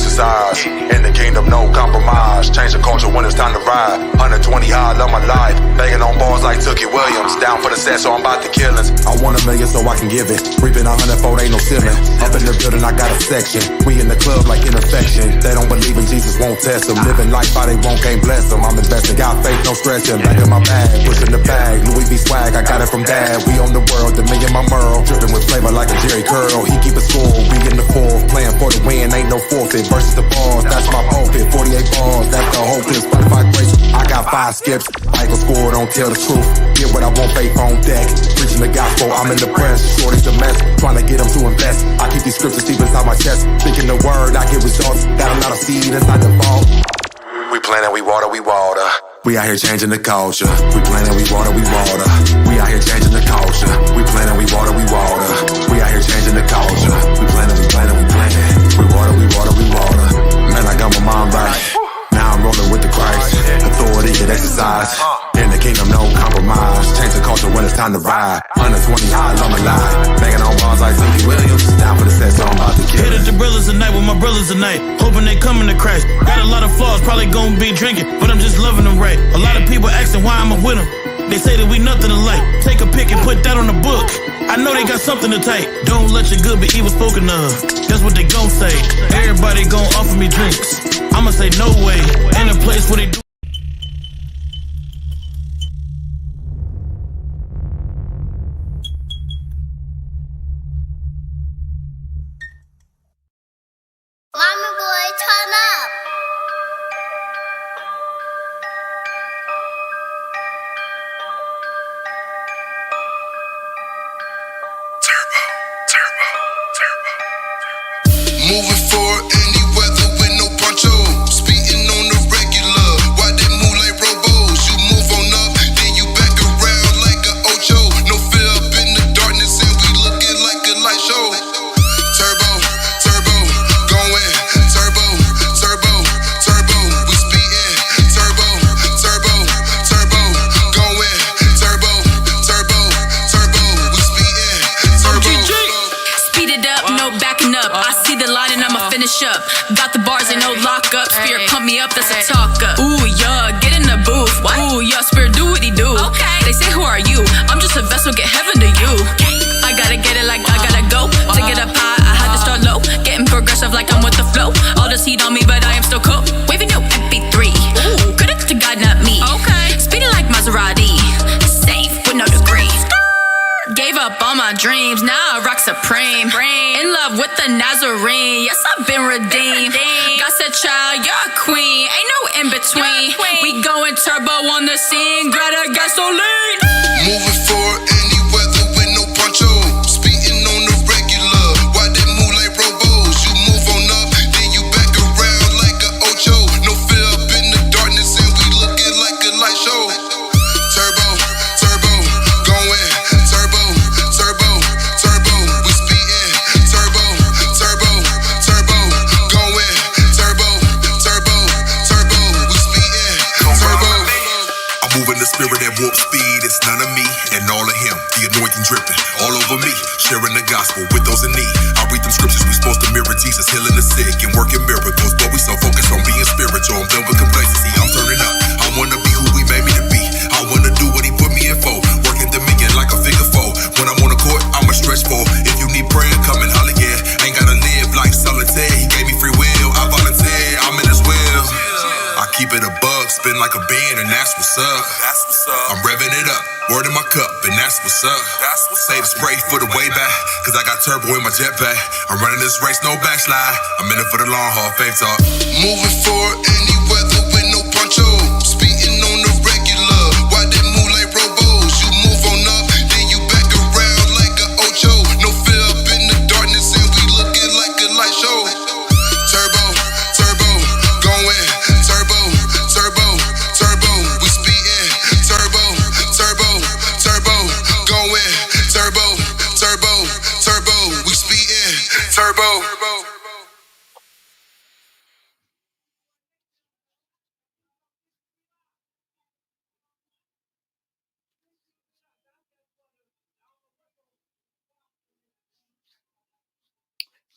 exercise. In the kingdom, no compromise. Change the culture when it's time to ride. 120 high, I love my life. Banging on bars like Tookie Williams. Down for the set, so I'm about to kill it. I want $1 million so I can give it. Reaping 100-fold, ain't no ceiling. Up in the building, I got a section. We in the club like infection. They don't believe in Jesus, won't test them. Living life how they won't, can't bless them. I'm investing, got faith, no stretching. Back in my bag, pushing the bag. Louis V swag, I got it from dad. We own the world, the million my Merle. Dripping with flavor like a Jerry Curl. He keep it score, we in the fourth. Playing for the win, ain't no forfeit. Versus the bars, that's my pulpit. 48 bars, that's the whole clip. Spotify grace, I got 5 skips. Michael score, don't tell the truth. Get what I want, faith on deck. Preaching the gospel, I'm in the press. Shorty's the mess, trying to get them to invest. I keep these scriptures deep inside my chest. Speaking the word, I get results. Got a lot of seed inside the vault. We planting, we water, we water. We out here changing the culture. We planting, we water, we water. We out here changing the culture. We planting, we water, we water. We out here changing the culture. We planting, we planting, we planting. We water, we water, we water. Man, I got my mind right. Now I'm rolling with the Christ. Authority get exercise. In the kingdom, no compromise. Change the culture when it's time to ride. 120 high, love my life. Banging on bars like Tookie Williams. Down for the set, so I'm about to kill it. Hit at the brothers tonight with my brothers tonight. Hoping they coming to Christ. Got a lot of flaws, probably gonna be drinking, but I'm just loving them right. A lot of people asking why I'm with them. They say that we nothing alike. Take a pic and put that on the book. I know they got something to take. Don't let your good be evil spoken of. That's what they gon' say. Everybody gon' offer me drinks. I'ma say no way. In a place where they do. Mommy boy, turn up. Moving forward, any weather with no poncho. Speeding on the regular. Why they move like robos? You move on up, then you back around like a ocho. No fear up in the darkness, and we looking like a light show. Turbo, turbo, going. Turbo, turbo, turbo. We speeding. Turbo, turbo, turbo, going. Turbo, turbo, turbo. We speeding. Turbo. Speed it up, no backing up. I see the line and I'ma finish up. Got the bars and no lockup. Spirit pump me up, that's a talk up. Ooh, yeah, get in the booth. What? Ooh, yeah, Spirit do what he do. Okay. They say, who are you? I'm just a vessel, get heaven to you. I gotta get it like I gotta go. To get up high, I had to start low. Getting progressive like I'm with the flow. All this heat on me, but I am still cold. Waving no MP3. Ooh, credits to God, not me. Okay. Speeding like Maserati. Safe with no degree. Gave up all my dreams, now I rock supreme. In love with the Nazarene, yes, I've been redeemed. God said, child, you're a queen, ain't no in between. We going turbo on the scene, Greta gasoline. Moving forward, any weather with no poncho. Speeding on the regular. Why they move like robos? You move on up, then you back around like a ocho. No fear up in the darkness, and we looking like a light show. Turbo, turbo, going. Turbo, turbo, turbo. We speeding. Turbo, turbo, turbo, going. Turbo, turbo, turbo. We speeding. Turbo. I move in the spirit at warp speed. It's none of me and all of him. The anointing dripping all over me. Sharing the gospel with those in need. I read them scriptures. We supposed to mirror Jesus, healing the sick and working miracles. But we so focused on being spiritual. I'm done with complacency. I'm turning up. I wanna be who he made me to be. I wanna do what he put me in for. Working dominion like a figure four. When I'm on the court, I'm a stretch for. If you need prayer, come and holler, yeah. Ain't gotta live like solitaire. He gave me free will. I volunteer. I'm in his will. I keep it a bug, spin like a band, and that's what's up. That's what's up. I'm revving it up, word in my cup, and that's what's up. That's what's Save the spray for the way back, cause I got turbo in my jetpack. I'm running this race, no backslide. I'm in it for the long haul, faith talk. Moving forward, any weather with no poncho. Speeding on the regular. Why they move like robos? You move on up, then you back around like a ocho. No fear up in the darkness, and we looking like a light show. Turbo, turbo, going. Turbo, turbo, turbo. We speeding. Turbo, turbo, turbo, going. Turbo, turbo, turbo. We speeding. Turbo.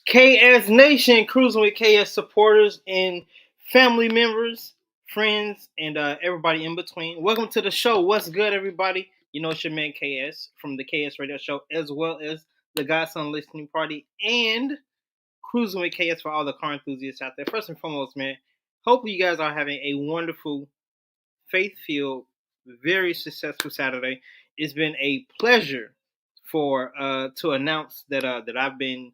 KS Nation, cruising with KS supporters and family members, friends, and everybody in between. Welcome to the show. What's good, everybody? You know it's your man KS from the KS Radio Show, as well as the Godson Listening Party and Cruising with KS for all the car enthusiasts out there. First and foremost, man, hopefully you guys are having a wonderful, faith-filled, very successful Saturday. It's been a pleasure for to announce that I've been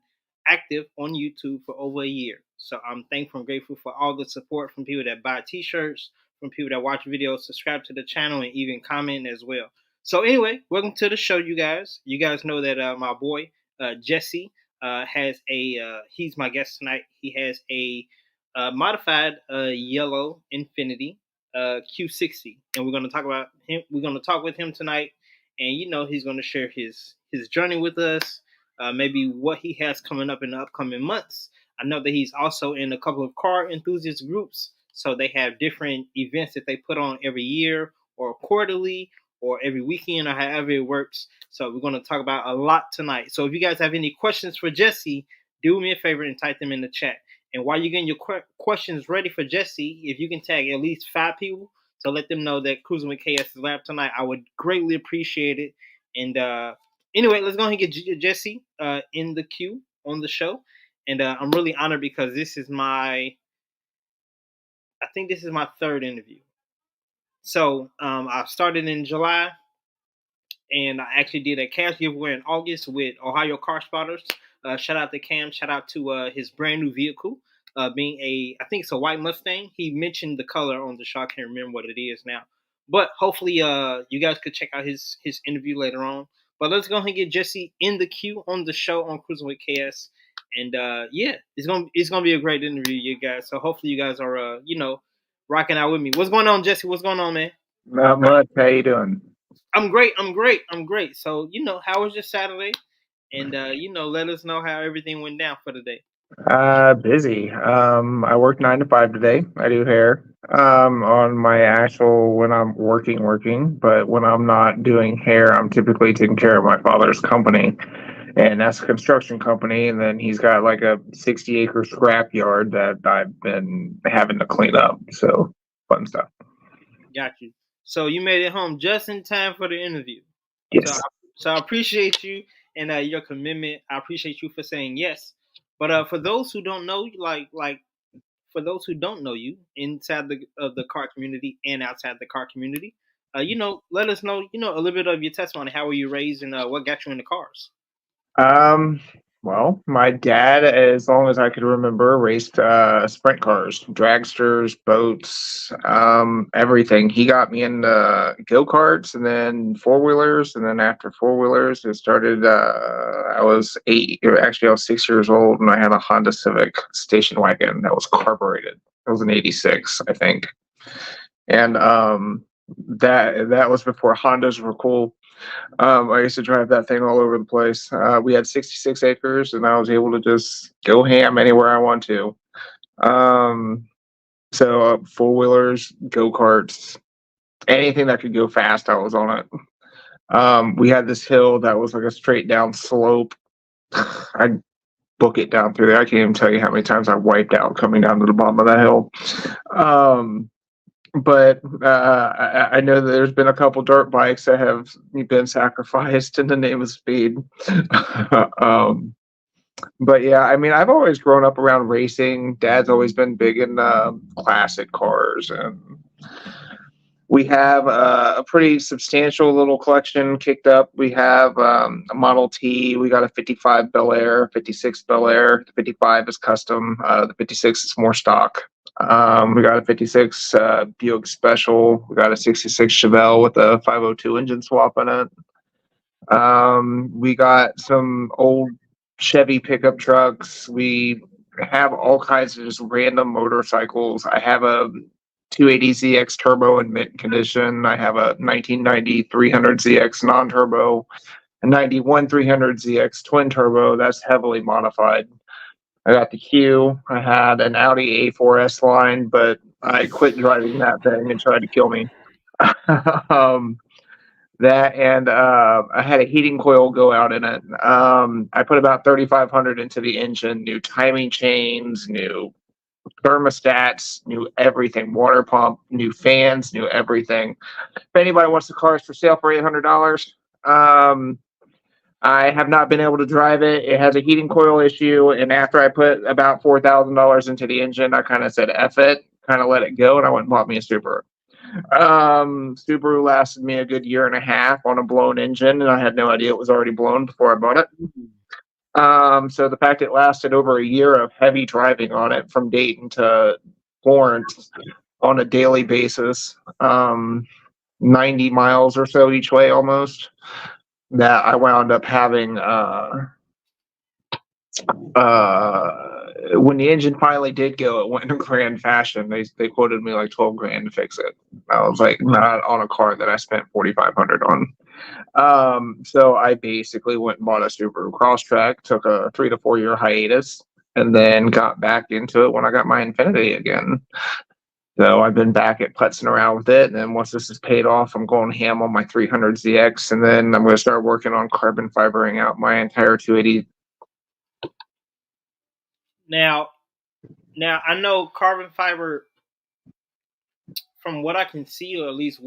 active on YouTube for over a year. So I'm thankful and grateful for all the support from people that buy T-shirts, from people that watch videos, subscribe to the channel, and even comment as well. So anyway, welcome to the show, you guys. You guys know that my boy Jesse has a he's my guest tonight. He has a modified yellow Infiniti Q60, and we're going to talk about him. We're going to talk with him tonight, and he's going to share his journey with us, maybe what he has coming up in the upcoming months. I know that he's also in a couple of car enthusiast groups, so they have different events that they put on every year or quarterly or every weekend or however it works. So we're going to talk about a lot tonight. So if you guys have any questions for Jesse, do me a favor and type them in the chat. And while you're getting your questions ready for Jesse, if you can tag at least 5 people to let them know that Cruising with KS is live tonight, I would greatly appreciate it. And anyway, let's go ahead and get Jesse in the queue on the show. And I'm really honored because this is my third interview. So I started in July, and I actually did a cash giveaway in August with Ohio Car Spotters. Shout out to Cam. Shout out to his brand new vehicle, being I think it's a white Mustang. He mentioned the color on the show. I can't remember what it is now. But hopefully you guys could check out his interview later on. But let's go ahead and get Jesse in the queue on the show on Cruising with KS. And yeah, it's gonna be a great interview, you guys. So hopefully you guys are rocking out with me. What's going on, Jesse? What's going on, man? Not much. How you doing? I'm great. So, how was your Saturday? And, let us know how everything went down for the day. Busy. I work 9 to 5 today. I do hair. On my actual when I'm working, but when I'm not doing hair, I'm typically taking care of my father's company, and that's a construction company. And then he's got like a 60-acre scrap yard that I've been having to clean up. So fun stuff. Got you. So you made it home just in time for the interview. Yes. So I appreciate you and your commitment. I appreciate you for saying yes. But for those who don't know, for those who don't know you inside the car community and outside the car community, let us know, a little bit of your testimony. How were you raised, and what got you into cars? Well, my dad, as long as I could remember, raced sprint cars, dragsters, boats, everything. He got me into go-karts and then four-wheelers, and then after four-wheelers, it started, I was 6 years old, and I had a Honda Civic station wagon that was carbureted. It was an 86, I think. And that was before Hondas were cool. I used to drive that thing all over the place. We had 66 acres, and I was able to just go ham anywhere I want to. So four-wheelers, go-karts, anything that could go fast, I was on it. We had this hill that was like a straight down slope. I'd book it down through there. I can't even tell you how many times I wiped out coming down to the bottom of that hill. But I know that there's been a couple dirt bikes that have been sacrificed in the name of speed. But yeah, I mean, I've always grown up around racing. Dad's always been big in classic cars, and we have a pretty substantial little collection kicked up. We have a Model T. We got a 55 Bel Air, 56 Bel Air. The 55 is custom. The 56 is more stock. We got a 56 Buick Special. We got a 66 Chevelle with a 502 engine swap in it. We got some old Chevy pickup trucks. We have all kinds of just random motorcycles. I have a 280ZX turbo in mint condition. I have a 1990 300ZX non-turbo, a 91 300ZX twin turbo that's heavily modified. I got the Q. I had an Audi A4S line, but I quit driving that thing and tried to kill me. That and I had a heating coil go out in it. I put about 3,500 into the engine, new timing chains, new thermostats, new everything, water pump, new fans, new everything. If anybody wants the car, it's for sale for $800. I have not been able to drive it. It has a heating coil issue, and after I put about $4,000 into the engine, I kind of said "F it," kind of let it go, and I went and bought me a Subaru. Subaru lasted me a good year and a half on a blown engine, and I had no idea it was already blown before I bought it. So the fact it lasted over a year of heavy driving on it from Dayton to Florence on a daily basis, 90 miles or so each way almost, that I wound up having when the engine finally did go, it went in grand fashion. They quoted me like 12 grand to fix it. I was like, not on a car that I spent 4,500 on. So I basically went and bought a Subaru Crosstrek, took a 3 to 4 year hiatus, and then got back into it when I got my Infiniti again. So I've been back at putzing around with it, and then once this is paid off, I'm going ham on my 300ZX, and then I'm going to start working on carbon fibering out my entire 280. Now I know carbon fiber, from what I can see, or at least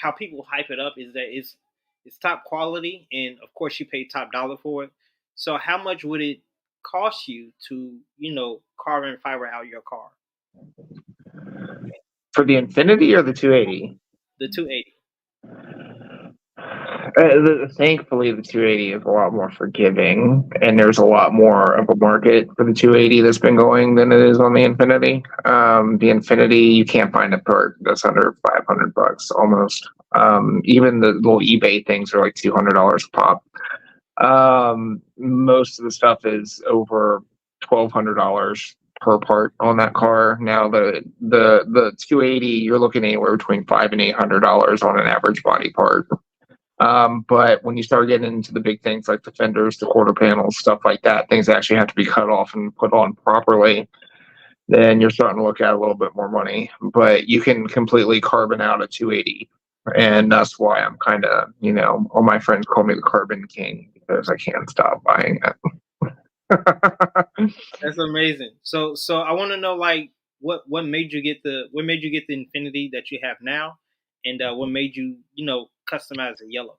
how people hype it up, is that it's top quality, and of course you pay top dollar for it. So how much would it cost you to carbon fiber out your car? For the Infiniti or the 280? The 280. Thankfully, the 280 is a lot more forgiving, and there's a lot more of a market for the 280 that's been going than it is on the Infiniti. The Infiniti, you can't find a part that's under $500 almost. Even the little eBay things are like $200 a pop. Most of the stuff is over $1,200 per part on that car. Now the 280, you're looking anywhere between $500 and $800 on an average body part. But when you start getting into the big things like the fenders, the quarter panels, stuff like that, things actually have to be cut off and put on properly, then you're starting to look at a little bit more money. But you can completely carbon out a 280. And that's why I'm kind of, all my friends call me the carbon king, because I can't stop buying it. That's amazing. So I want to know, like, what made you get the Infiniti that you have now, and what made you customize it yellow?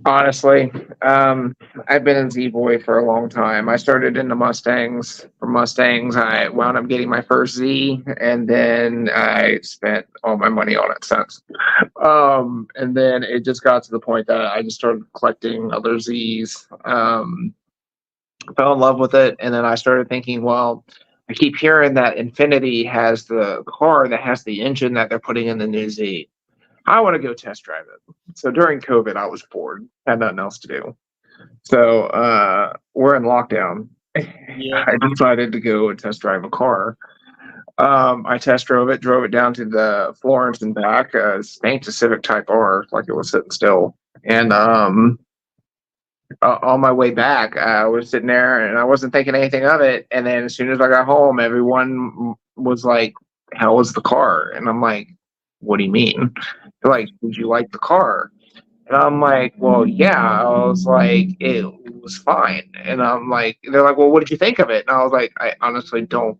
Honestly, I've been a Z boy for a long time. I started into Mustangs. From Mustangs, I wound up getting my first Z, and then I spent all my money on it since. And then it just got to the point that I just started collecting other Zs. Fell in love with it, and then I started thinking, well, I keep hearing that Infiniti has the car that has the engine that they're putting in the new Z. I want to go test drive it. So during COVID, I was bored, had nothing else to do. So we're in lockdown. Yeah. I decided to go and test drive a car. I test drove it down to the Florence and back. Spanked a Civic Type R, like it was sitting still. And on my way back, I was sitting there and I wasn't thinking anything of it. And then as soon as I got home, everyone was like, "How was the car?" And I'm like, "What do you mean?" They're like, "Did you like the car?" And I'm like, "Well, yeah." I was like, "It was fine." And I'm like, they're like, "Well, what did you think of it?" And I was like, "I honestly don't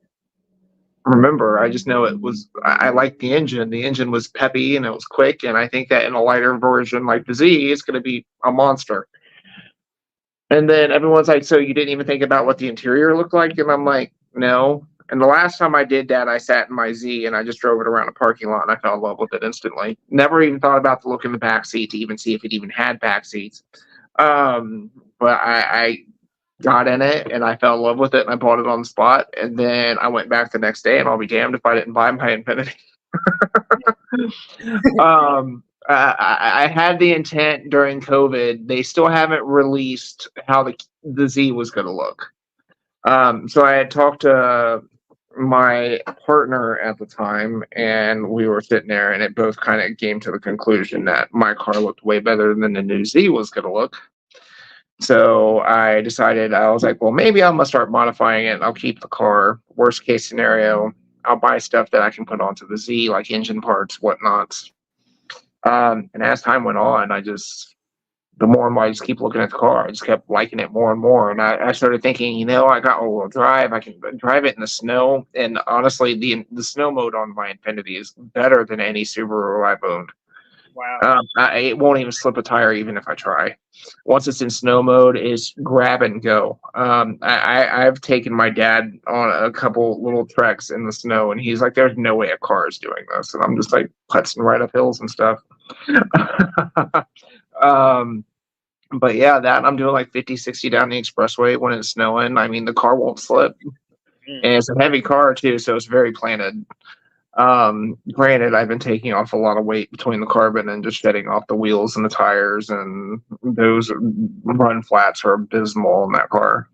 remember. I just know it was, I liked the engine. The engine was peppy and it was quick. And I think that in a lighter version like the Z, it's going to be a monster." And then everyone's like, "So you didn't even think about what the interior looked like?" And I'm like, "No." And the last time I did that, I sat in my Z and I just drove it around a parking lot and I fell in love with it instantly. Never even thought about the look in the back seat to even see if it even had back seats. But I got in it and I fell in love with it and I bought it on the spot. And then I went back the next day and I'll be damned if I didn't buy my Infiniti. I had the intent during COVID. They still haven't released how the Z was going to look. So I had talked to my partner at the time, and we were sitting there, and it both kind of came to the conclusion that my car looked way better than the new Z was going to look. So I decided, I was like, well, maybe I'm going to start modifying it, and I'll keep the car. Worst case scenario, I'll buy stuff that I can put onto the Z, like engine parts, whatnots. And as time went on, the more and more I just keep looking at the car, I just kept liking it more and more. And I started thinking, I got all-wheel drive. I can drive it in the snow. And honestly, the snow mode on my Infiniti is better than any Subaru I've owned. Wow. It won't even slip a tire even if I try. Once it's in snow mode, it's grab and go. I've taken my dad on a couple little treks in the snow, and he's like, "There's no way a car is doing this," and I'm just like putzing right up hills and stuff. um, but yeah, that I'm doing like 50, 60 down the expressway when it's snowing. I mean, the car won't slip, and it's a heavy car too, so it's very planted. Granted, I've been taking off a lot of weight between the carbon and just shedding off the wheels and the tires, and those run flats are abysmal in that car.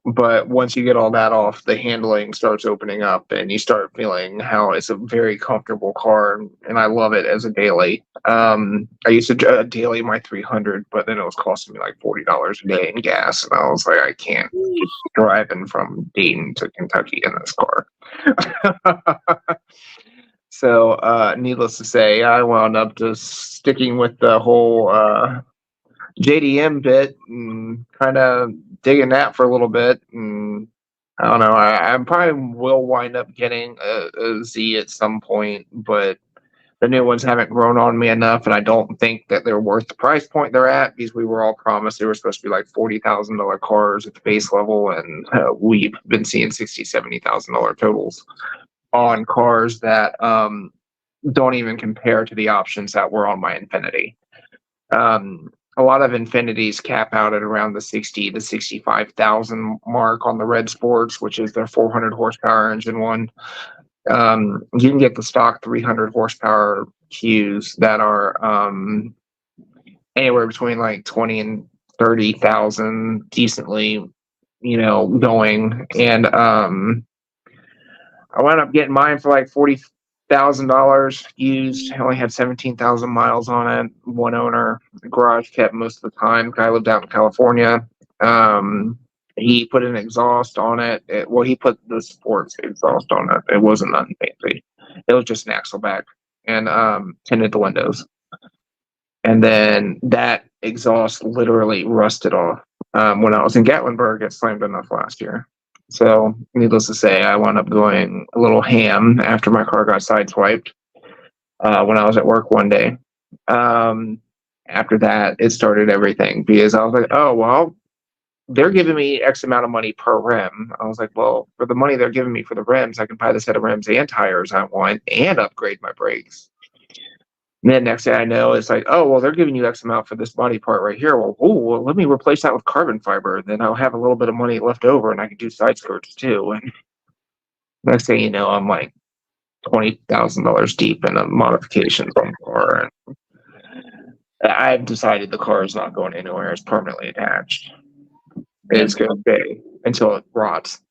But once you get all that off, the handling starts opening up, and you start feeling how it's a very comfortable car, and I love it as a daily. I used to daily my 300, but then it was costing me like $40 a day in gas, and I was like, I can't keep driving from Dayton to Kentucky in this car. So, needless to say, I wound up just sticking with the whole JDM bit and kind of digging that for a little bit. And I don't know, I probably will wind up getting a Z at some point, but the new ones haven't grown on me enough, and I don't think that they're worth the price point they're at, because we were all promised they were supposed to be like $40,000 cars at the base level, and we've been seeing $60,000, $70,000 totals on cars that don't even compare to the options that were on my Infiniti. A lot of Infinitis cap out at around the 60 to 65,000 mark on the Red Sports, which is their 400 horsepower engine one. You can get the stock 300 horsepower Qs that are anywhere between like 20 and 30,000, decently, going. And I wound up getting mine for like $40,000 used. I only had 17,000 miles on it. One owner. The garage kept most of the time. Guy lived out in California. He put an exhaust on it. He put the sports exhaust on it. It wasn't nothing fancy. It was just an axle back and tinted the windows. And then that exhaust literally rusted off. When I was in Gatlinburg, it slammed enough last year. So, needless to say, I wound up going a little ham after my car got sideswiped when I was at work one day. After that, it started everything, because I was like, oh, well, they're giving me X amount of money per rim. I was like, well, for the money they're giving me for the rims, I can buy the set of rims and tires I want and upgrade my brakes. And then next thing I know, it's like, oh, well, they're giving you X amount for this body part right here. Well, let me replace that with carbon fiber. Then I'll have a little bit of money left over, and I can do side skirts too. And next thing you know, I'm like $20,000 deep in the modifications on the car. And I've decided the car is not going anywhere. It's permanently attached. It's going to stay until it rots.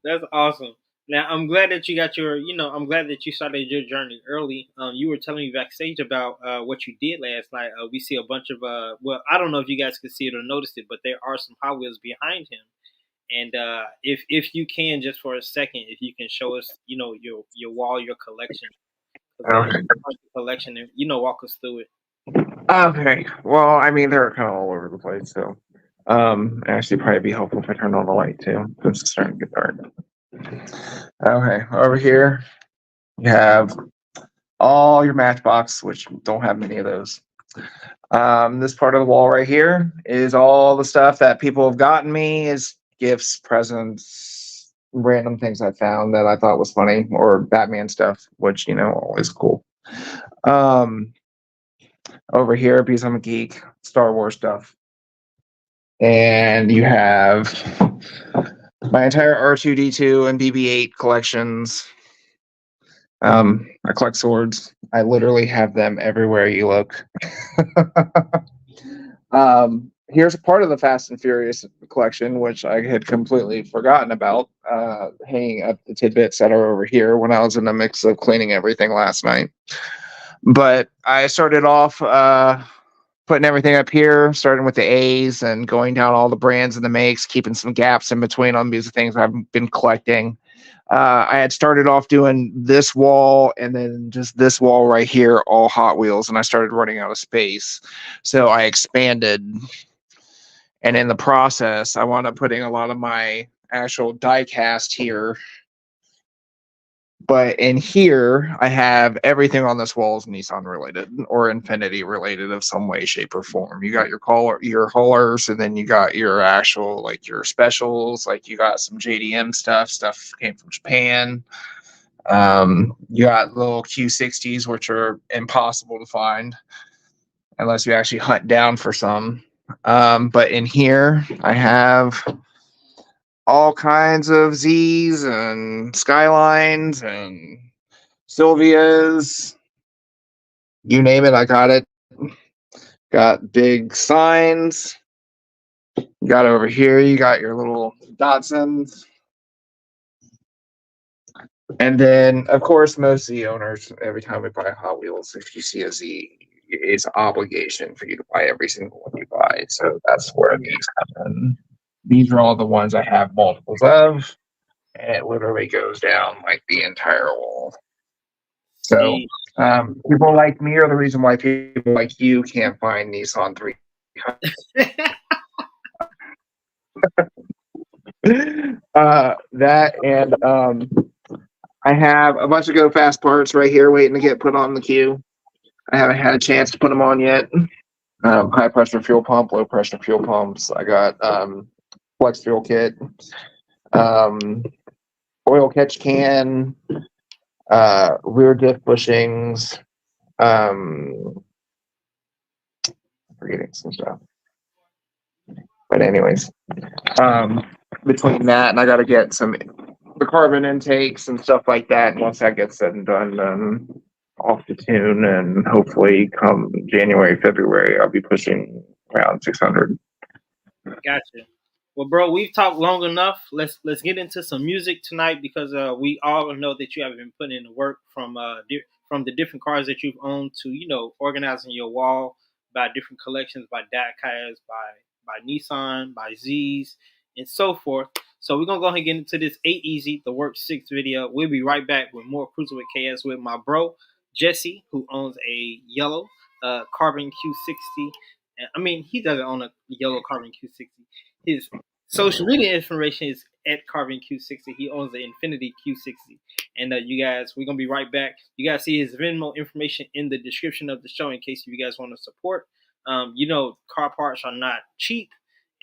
That's awesome. Now I'm glad that you got I'm glad that you started your journey early. You were telling me backstage about what you did last night. We see a bunch of I don't know if you guys can see it or notice it, but there are some Hot Wheels behind him. And if you can, just for a second, if you can show us, your wall, your collection, collection, and walk us through it. Okay. Well, I mean, they're kind of all over the place, so actually probably be helpful if I turn on the light too, since it's starting to get dark. Okay, over here you have all your Matchbox, which don't have many of those. This part of the wall right here is all the stuff that people have gotten me, is gifts, presents, random things I found that I thought was funny, or Batman stuff, which, always cool. Over here, because I'm a geek, Star Wars stuff. And you have my entire R2-D2 and BB-8 collections. I collect swords. I literally have them everywhere you look. Here's a part of the Fast and Furious collection, which I had completely forgotten about, hanging up the tidbits that are over here when I was in the mix of cleaning everything last night. But I started off putting everything up here, starting with the A's and going down all the brands and the makes, keeping some gaps in between on these things I've been collecting. I had started off doing this wall and then just this wall right here, all Hot Wheels, and I started running out of space. So I expanded. And in the process, I wound up putting a lot of my actual die cast here. But in here, I have everything on this wall is Nissan related or Infiniti related of some way, shape, or form. You got your haulers, and then you got your actual, like your specials, like you got some JDM stuff came from Japan. You got little Q60s, which are impossible to find unless you actually hunt down for some. But in here, I have all kinds of Z's and Skylines and Sylvias. You name it, I got it. Got big signs. You got over here, you got your little Datsuns. And then, of course, most Z owners, every time we buy Hot Wheels, if you see a Z, it's an obligation for you to buy every single one you buy. So that's where these come in. These are all the ones I have multiples of, and it literally goes down like the entire wall. So people like me are the reason why people like you can't find Nissan 300. That and I have a bunch of Go Fast parts right here waiting to get put on the queue. I haven't had a chance to put them on yet. High pressure fuel pump, low pressure fuel pumps. I got flex fuel kit, oil catch can, rear diff bushings, forgetting some stuff. But anyways, between that and I got to get the carbon intakes and stuff like that. And once that gets said and done, then off the tune, and hopefully come January, February, I'll be pushing around 600. Gotcha. Well, bro, we've talked long enough. Let's get into some music tonight because we all know that you have been putting in the work from the different cars that you've owned to organizing your wall by different collections, by Diecast, by Nissan, by Z's, and so forth. So we're gonna go ahead and get into this 8 Easy, the Work 6 video. We'll be right back with more Cruising with KS with my bro Jesse, who owns a yellow Carbon Q60. I mean, he doesn't own a yellow Carbon Q60. His social media information is at Carbon Q60. He owns the Infiniti Q60. And you guys, we're going to be right back. You guys see his Venmo information in the description of the show in case you guys want to support. Car parts are not cheap.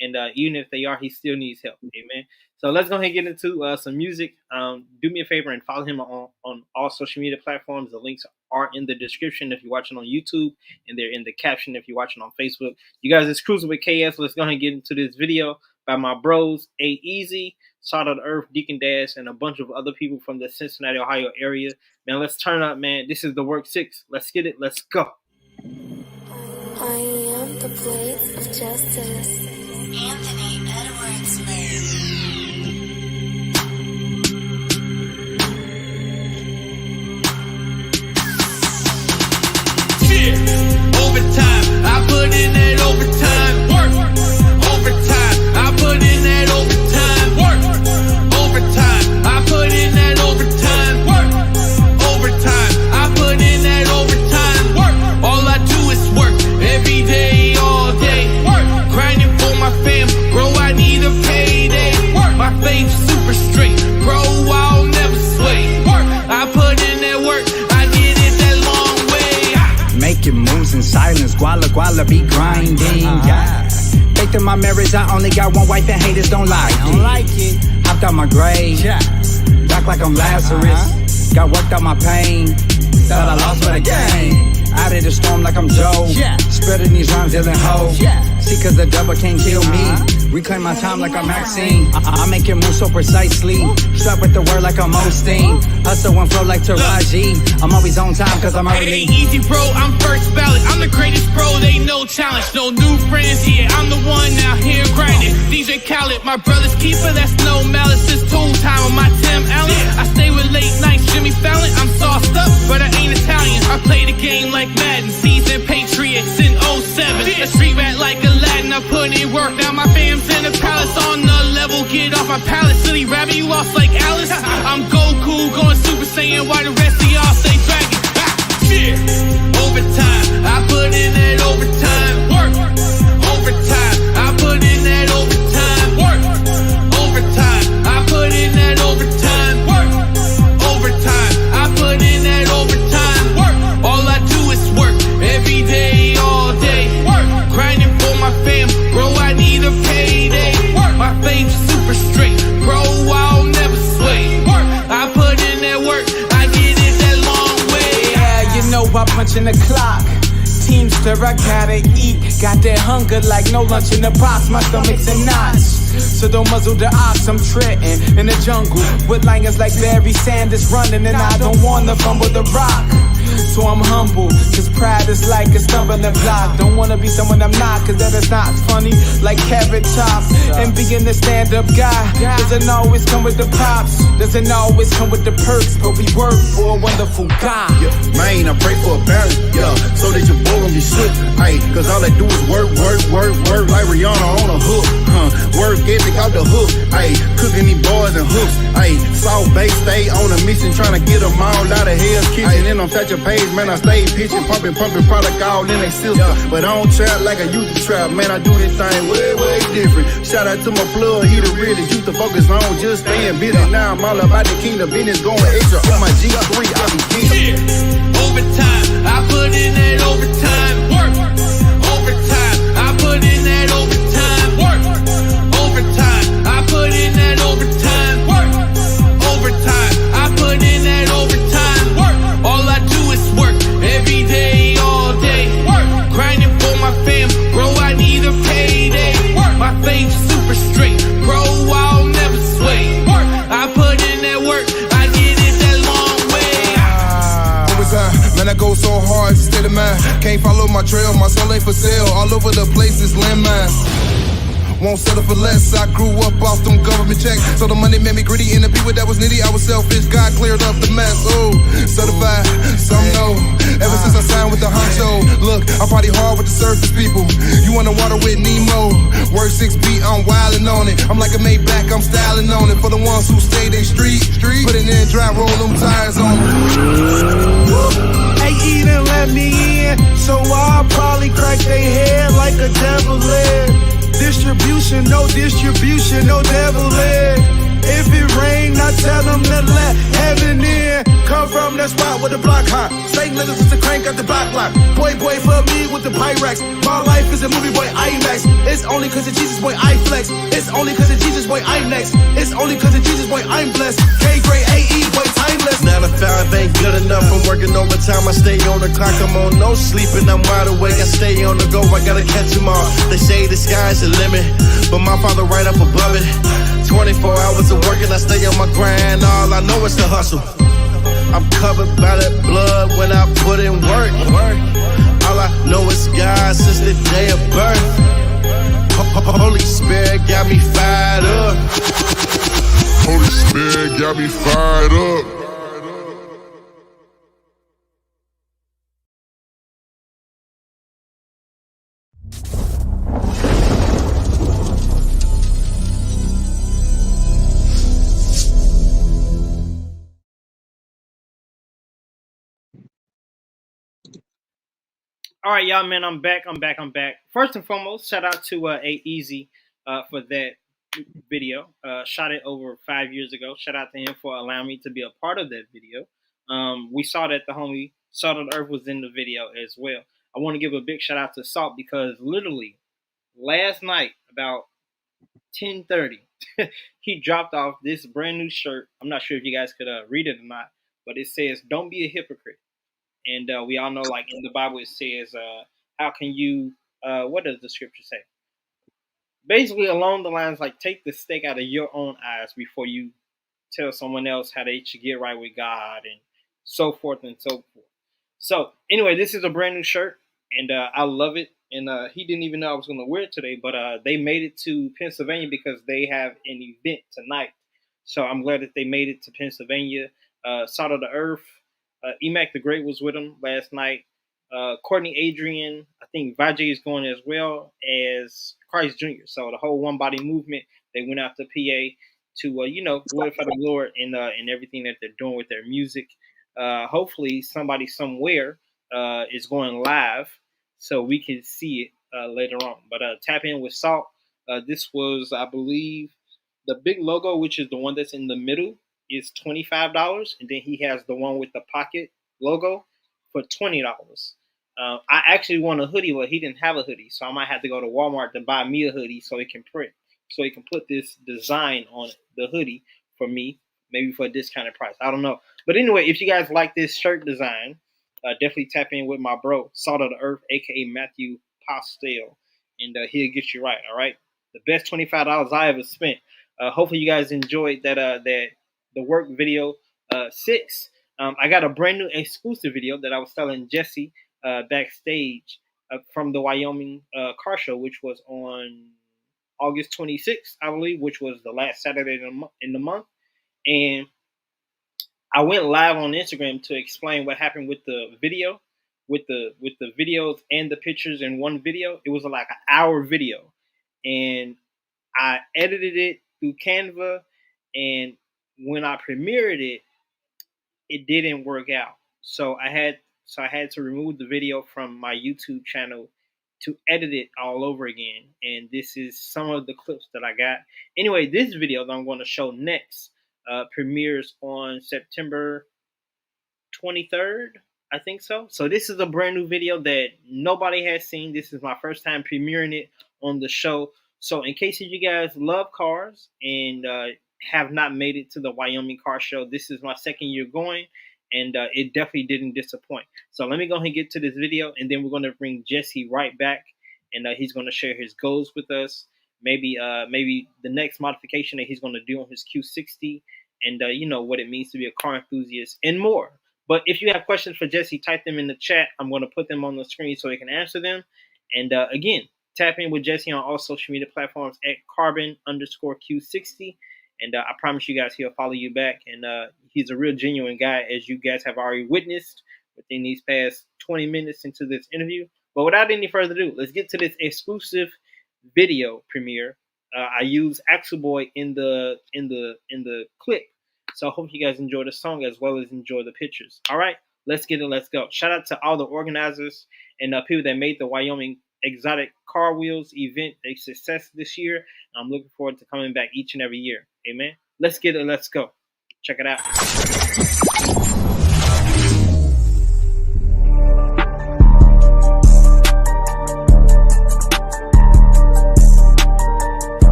And even if they are, he still needs help. Amen. So let's go ahead and get into some music. Do me a favor and follow him on all social media platforms. The links are in the description if you're watching on YouTube, and they're in the caption if you're watching on Facebook. You guys, it's Cruising with KS. Let's go ahead and get into this video by my bros, 8 Easy, Salt of the Earth, Deacon Dash, and a bunch of other people from the Cincinnati, Ohio area. Man, let's turn up, man. This is the Work 6. Let's get it. Let's go. I am the blade of justice. Anthony Edwards. Overtime, I put in that overtime. Work. Overtime, I put in that overtime. Work. Overtime, I put in that overtime. Work. Overtime, I put in that overtime. Work. All I do is work every day, all day. Work. Grinding for my fam, bro, I need a payday. Work. My faith super straight, bro, I'll never sway. Work. I put in that work, I did it that long way. Making moves in silence, guala be grinding. Yeah. Faith in my marriage, I only got one wife and haters don't like it. Hopped out my grave, back like I'm Lazarus. Got worked out my pain, thought I lost but I gained. Out of the storm like I'm Joe, spreading these rhymes, dealing hoes. See, cause the double can't kill me. Reclaim my time like I'm Maxine. I make it move so precisely. Struck with the word like I'm Osteen. Hustle and flow like Taraji. I'm always on time cause I'm early. It ain't easy, bro, I'm first ballot. I'm the greatest, bro, they no challenge. No new friends, yeah, I'm the one out here grinding. DJ Khaled, my brother's keeper, that's no malice. It's tool time on my Tim Allen. I stay with late nights, Jimmy Fallon. I'm sauced up, but I ain't Italian. I play the game like Madden, seasoned Patriots in 07. A street rat like Aladdin, I put in work. Now my fam's in the palace on the level. Get off my pallet, silly rabbit, you boss like Alice. I'm Goku, going Super Saiyan, while the rest of y'all stay dragon. Shit. Overtime, I put in that overtime work. Overtime, I put in that overtime work. Overtime, I put in that overtime work. Overtime, I put in that overtime work. All I do is work every day, all day. Work, grinding for my fam, bro. I need a payday. Work, my faith super straight, bro. I'll never sway. Work, I put in that work. I get it that long way. Yeah, you know I punch in the clock. Teamster, I gotta eat. Got that hunger like no lunch in the box. My stomach's in knots. So don't muzzle the ox, I'm treading in the jungle with lions like Barry Sanders running, and I don't wanna fumble the rock. So I'm humble, cause pride is like a stumbling block. Don't wanna be someone I'm not, cause that is not funny. Like Carrot Top, and being the stand-up guy doesn't always come with the props, doesn't always come with the perks, but we work for a wonderful God. Yeah, man, I pray for a balance, yeah, so that your boy won't get shook. Ayy, cause all I do is work, like Rihanna on a hook. Work ethic out the hook. Ayy, cooking these boys and hooks. Ayy, South Bay stay on a mission, trying to get them all out of Hell's Kitchen. And on such a page, man, I stay pitching, pumping product all in they system. But I don't trap like I used to trap, man, I do this thing way different. Shout out to my plug, he the realest. Used to focus on just staying busy. Now I'm all about the kingdom business, going extra on my G3, I be getting. Overtime, I put in that overtime work. Overtime, I put in that overtime work. Overtime, I put in that overtime work. Overtime, I put in that overtime work. All I do is work every day, all day. Work, grinding for my fam, bro. I need a payday. Work, my faith super straight, bro. I'll never sway. Work, I put in that work. I did it that long way. Man, I go so hard, state of mind. Can't follow my trail, my soul ain't for sale. All over the place is landmines. Won't settle for less. I grew up off them government checks, so the money made me gritty. And the people that was needy, I was selfish. God cleared up the mess. Oh, certified, some know. Ever since I signed with the honcho, look, I party hard with the surface people. You on the water with Nemo. Word 6 beat, I'm wildin' on it. I'm like a Maybach, I'm styling on it. For the ones who stay they street. Put it in, dry, roll them tires on me. Ain't even let me in, so I'll probably crack they head like a devil leg. Distribution, no devil leg. If it rain, I tell them to let heaven in. Come from that spot with the block hot. Same niggas just to crank up the block lock. Boy for me with the Pyrex. My life is a movie, boy, IMAX. It's only cause of Jesus, boy, I flex. It's only cause of Jesus, boy, I'm next. It's only cause of Jesus, boy, I'm blessed. K-grade AE, boy, timeless. 9 to 5 ain't good enough. I'm working overtime. I stay on the clock. I'm on no sleeping. I'm wide awake. I stay on the go. I gotta catch them all. They say the sky's the limit, but my father right up above it. 24 hours of working. I stay on my grind. All I know is the hustle. I'm covered by that blood when I put in work. All I know is God since the day of birth. Holy Spirit got me fired up. Holy Spirit got me fired up. All right, y'all, man, I'm back. First and foremost, shout out to A-Easy for that video. Shot it over 5 years ago. Shout out to him for allowing me to be a part of that video. We saw that the homie Salt of the Earth was in the video as well. I want to give a big shout out to Salt because literally last night about 10:30, he dropped off this brand new shirt. I'm not sure if you guys could read it or not, but it says, "Don't be a hypocrite." And we all know, like in the Bible, it says, how can you, what does the scripture say? Basically along the lines, like take the stake out of your own eyes before you tell someone else how they should get right with God and so forth and so forth. So anyway, this is a brand new shirt and I love it. And he didn't even know I was going to wear it today, but they made it to Pennsylvania because they have an event tonight. So I'm glad that they made it to Pennsylvania. Salt of the Earth. Emac the Great was with him last night. Courtney Adrian, I think Vajay is going as well as Christ Jr. So the whole One Body movement, they went out to PA to glorify the Lord in everything that they're doing with their music. Hopefully, somebody somewhere is going live so we can see it later on. But tap in with Salt. This was, I believe, the big logo, which is the one that's in the middle, is $25, and then he has the one with the pocket logo for $20. I actually want a hoodie, but he didn't have a hoodie, so I might have to go to Walmart to buy me a hoodie so he can put this design on the hoodie for me, maybe for a discounted price. I don't know. But anyway, if you guys like this shirt design, definitely tap in with my bro, Salt of the Earth, aka Matthew Postel, and he'll get you right. All right, the best $25 I ever spent. Hopefully, you guys enjoyed that the work video 6. I got a brand new exclusive video that I was telling Jesse backstage from the Wyoming car show, which was on August 26th, I believe, which was the last Saturday in the month. And I went live on Instagram to explain what happened with the video, with the videos and the pictures in one video. It was like an hour video, and I edited it through Canva. And when I premiered it, it didn't work out. So I had to remove the video from my YouTube channel to edit it all over again. And this is some of the clips that I got. Anyway, this video that I'm going to show next premieres on September 23rd, I think so. So this is a brand new video that nobody has seen. This is my first time premiering it on the show. So in case you guys love cars and have not made it to the Wyoming car show, this is my second year going, and it definitely didn't disappoint. So let me go ahead and get to this video, and then we're going to bring Jesse right back, and he's going to share his goals with us. Maybe the next modification that he's going to do on his Q60, and what it means to be a car enthusiast, and more. But if you have questions for Jesse, type them in the chat. I'm going to put them on the screen so he can answer them. And again, tap in with Jesse on all social media platforms at carbon_Q60. And I promise you guys he'll follow you back. And he's a real genuine guy, as you guys have already witnessed within these past 20 minutes into this interview. But without any further ado, let's get to this exclusive video premiere. I use Axel Boy in the clip. So I hope you guys enjoy the song as well as enjoy the pictures. All right, let's get it. Let's go. Shout out to all the organizers and people that made the Wyoming Exotic Car Wheels event a success this year. I'm looking forward to coming back each and every year. Amen. Let's get it. Let's go. Check it out.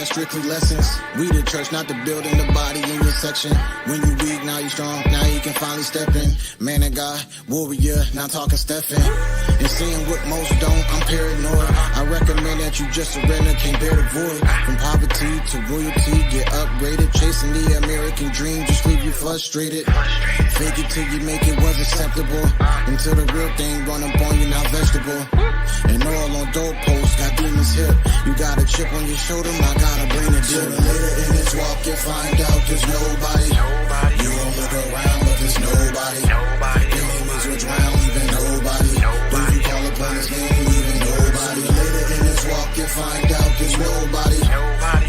Strictly lessons. We the church, not the building, the body in your section. When you weak, now you strong, now you can finally step in. Man of God, warrior, now talking Stephen. And seeing what most don't, I'm paranoid. I recommend that you just surrender, can't bear the void. From poverty to royalty, get upgraded. Chasing the American dream, just leave you frustrated. Fake it till you make it was acceptable. Until the real thing run up on you, now vegetable. And all on doorposts, got demons hip. You got a chip on your shoulder, I gotta bring it to the later in this walk, you find out there's nobody. You don't look around, but there's nobody. Enemies will drown, leaving nobody. Do you call upon his name, leaving nobody? Later in this walk, you find out there's nobody.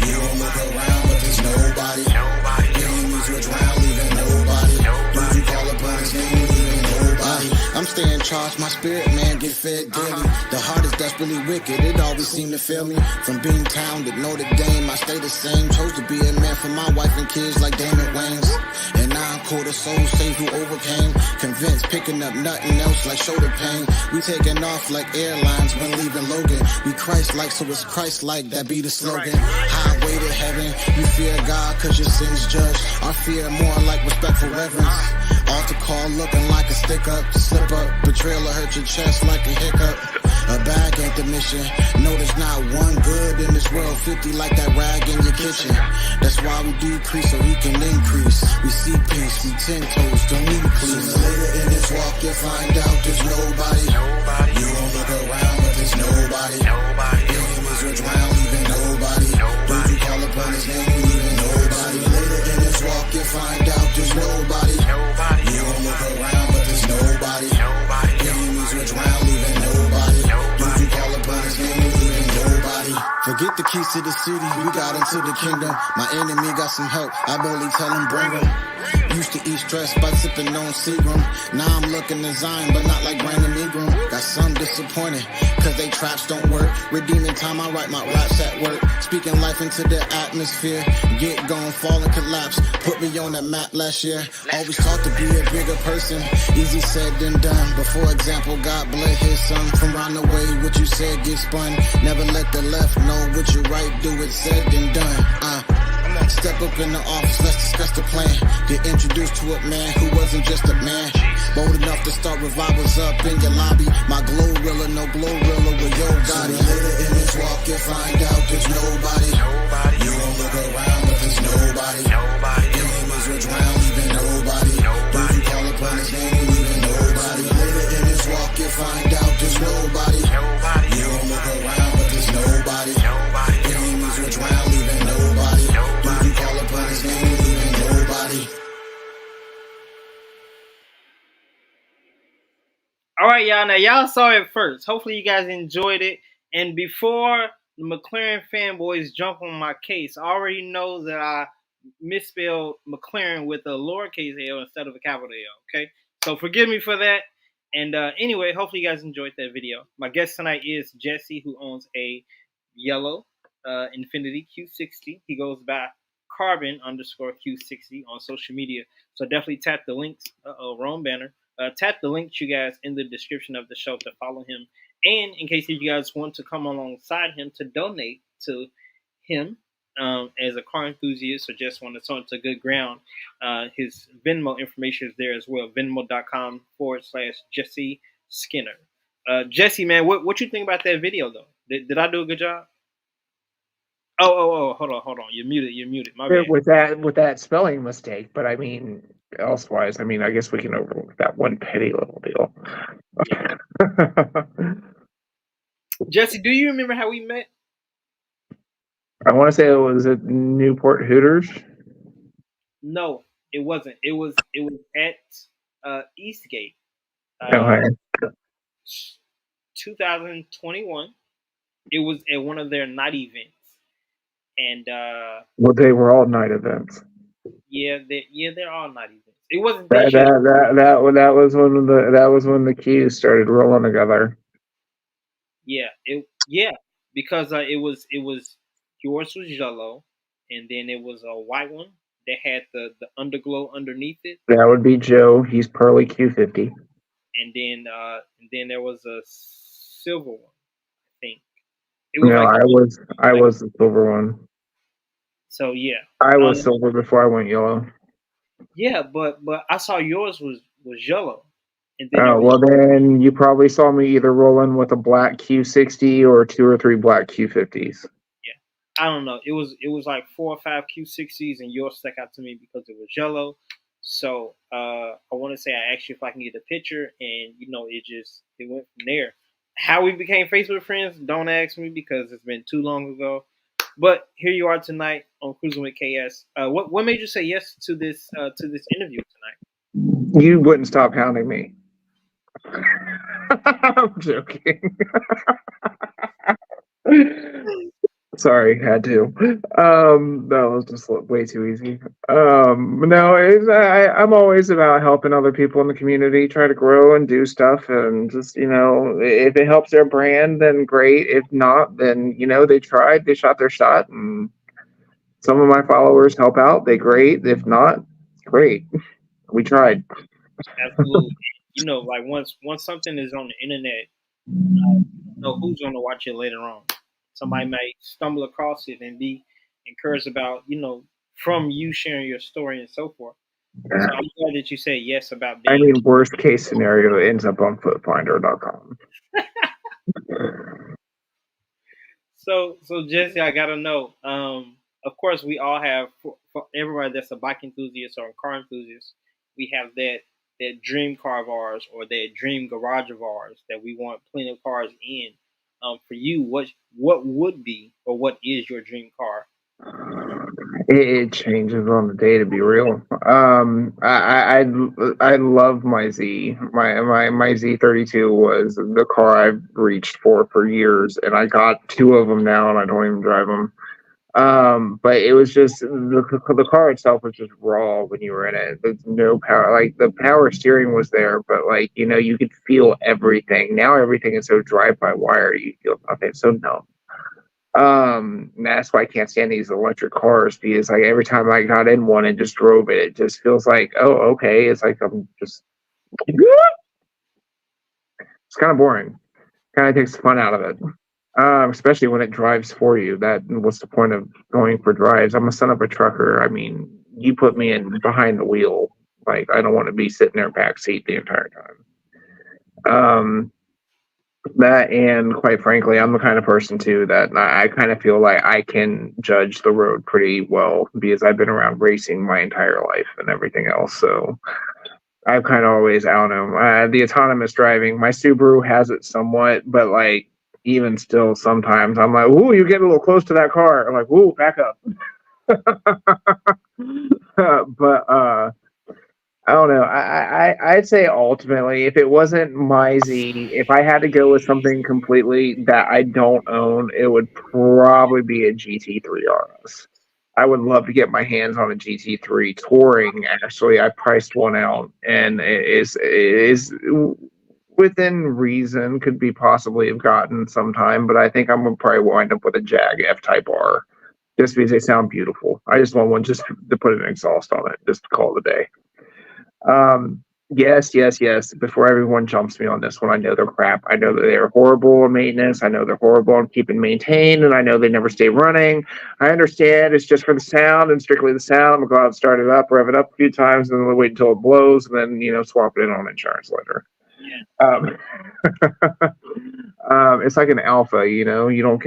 You don't look around, but there's nobody. Enemies will drown, leaving nobody. Do you call upon his name, leaving nobody? I'm staying charged, my spirit man get fed daily. The heart is desperately wicked, it always seemed to fail me. From being town to Notre Dame, I stay the same. Chose to be a man for my wife and kids like Damon Wayans. And now I'm quarter soul safe who overcame. Convinced, picking up nothing else like shoulder pain. We taking off like airlines when leaving Logan. We Christ-like, so it's Christ-like, that be the slogan. Highway to heaven, you fear God cause your sins judged. Our fear more like respectful reverence. Altar call looking like a stick up, slip up. Betrayal will hurt your chest like a hiccup. A bag ain't the mission. No, there's not one good in this world. 50 like that rag in your kitchen. That's why we decrease so we can increase. We see peace, we 10 toes, don't need please. Later in this walk, you'll find out there's nobody. You won't look around, but there's nobody. Your enemies will drown, leaving nobody. Those who call upon his name, leaving nobody. Later in this walk, you'll find out there's nobody. You won't look around, but there's nobody. Your enemies will drown, leaving nobody. Those who call upon his name, leaving nobody. Forget the keys to the city, we got into the kingdom. My enemy got some help, I boldly tell him bring him. Used to eat stress by sipping on serum. Now I'm looking to Zion, but not like Brandon Ingram. Got some disappointed, cause they traps don't work. Redeeming time, I write my raps at work. Speaking life into the atmosphere. Get gone, fall and collapse. Put me on that map last year. Always taught to be a bigger person. Easy said than done. But for example, God bled his son. From round the way, what you said get spun. Never let the left know what you right, do it said and done. Step up in the office, let's discuss the plan. Get introduced to a man who wasn't just a man. Bold enough to start revivals up in your lobby. My Glorilla, no Glorilla with your body. Later in this walk, you'll find out there's nobody. You won't look around, but there's nobody. Your enemies will drown, leaving nobody. Those who call upon his name, leaving nobody. Later in this walk, you'll find out there's nobody. You won't look around, but there's nobody. Your enemies will drown, leaving nobody. All right, y'all. Now, y'all saw it first. Hopefully, you guys enjoyed it. And before the McLaren fanboys jump on my case, I already know that I misspelled McLaren with a lowercase L instead of a capital L. Okay, so forgive me for that. And anyway, hopefully, you guys enjoyed that video. My guest tonight is Jesse, who owns a yellow Infiniti Q60. He goes by Carbon_Q60 on social media. So definitely tap the links. Wrong banner. Tap the links, you guys, in the description of the show to follow him. And in case you guys want to come alongside him to donate to him as a car enthusiast or just want to turn to good ground, his Venmo information is there as well. Venmo.com/Jesse Skinner. Jesse, man, what you think about that video, though? Did I do a good job? Oh, hold on. You're muted. My bad. With that spelling mistake, but I mean, elsewise, I mean, I guess we can overlook that one petty little deal. Yeah. Jesse, do you remember how we met? I want to say it was at Newport Hooters. No, it wasn't. It was at Eastgate. 2021. It was at one of their night events. And well, they were all night events. Yeah, they're all night events. It wasn't that was when the Qs started rolling together. Yeah, because it was yours was yellow, and then it was a white one that had the underglow underneath it. That would be Joe. He's Pearly Q50. And then there was a silver one, I think. I was the silver one. So yeah, I was silver before I went yellow. Yeah, but I saw yours was yellow. And then then you probably saw me either rolling with a black Q60 or 2 or 3 black Q50s. Yeah, I don't know. It was like 4 or 5 Q60s, and yours stuck out to me because it was yellow. So I want to say I asked you if I can get a picture, and it went from there. How we became Facebook friends, don't ask me because it's been too long ago. But here you are tonight on Kruisin with KS. What made you say yes to this interview tonight? You wouldn't stop hounding me. I'm joking. Sorry, had to. That was just way too easy. No, I'm always about helping other people in the community try to grow and do stuff, and just if it helps their brand, then great. If not, then they tried, they shot their shot, and some of my followers help out. They great. If not, great. We tried. Absolutely. Like once something is on the internet, you don't know who's going to watch it later on. Somebody might stumble across it and be encouraged about, from you sharing your story and so forth. So I'm glad that you said yes about being. I mean, worst case scenario, it ends up on footfinder.com. So Jesse, I gotta know. Of course, we all have for everybody that's a bike enthusiast or a car enthusiast, we have that dream car of ours or that dream garage of ours that we want plenty of cars in. For you, what would be or what is your dream car? It changes on the day, to be real. I love my Z. My Z32 was the car I've reached for years, and I got two of them now, and I don't even drive them. But it was just the car itself was just raw when you were in it. There's no power. Like the power steering was there, but like you could feel everything. Now everything is so drive by wire, you feel nothing. So no. That's why I can't stand these electric cars because like every time I got in one and just drove it, it just feels like, oh, okay. It's like I'm just it's kind of boring. Kind of takes the fun out of it. Especially when it drives for you. That what's the point of going for drives? I'm a son of a trucker. I mean, you put me in behind the wheel. Like I don't want to be sitting there back seat the entire time. That and quite frankly, I'm the kind of person too that I kind of feel like I can judge the road pretty well because I've been around racing my entire life and everything else. So I've kind of always, I don't know, the autonomous driving. My Subaru has it somewhat, but like even still, sometimes I'm like, "Ooh, you get a little close to that car." I'm like, "Ooh, back up." But I don't know. I'd say ultimately, if it wasn't my Z, if I had to go with something completely that I don't own, it would probably be a GT3 RS. I would love to get my hands on a GT3 touring. Actually, I priced one out, and it is within reason. Could be possibly have gotten sometime, but I think I'm gonna probably wind up with a Jag F Type R, just because they sound beautiful. I just want one just to put an exhaust on it, just to call it a day. Yes, yes, yes. Before everyone jumps me on this one, I know they're crap. I know that they're horrible on maintenance. I know they're horrible on keeping maintained, and I know they never stay running. I understand it's just for the sound and strictly the sound. I'm gonna go out and start it up, rev it up a few times, and then wait until it blows, and then swap it in on insurance later. Um, it's like an alpha, you don't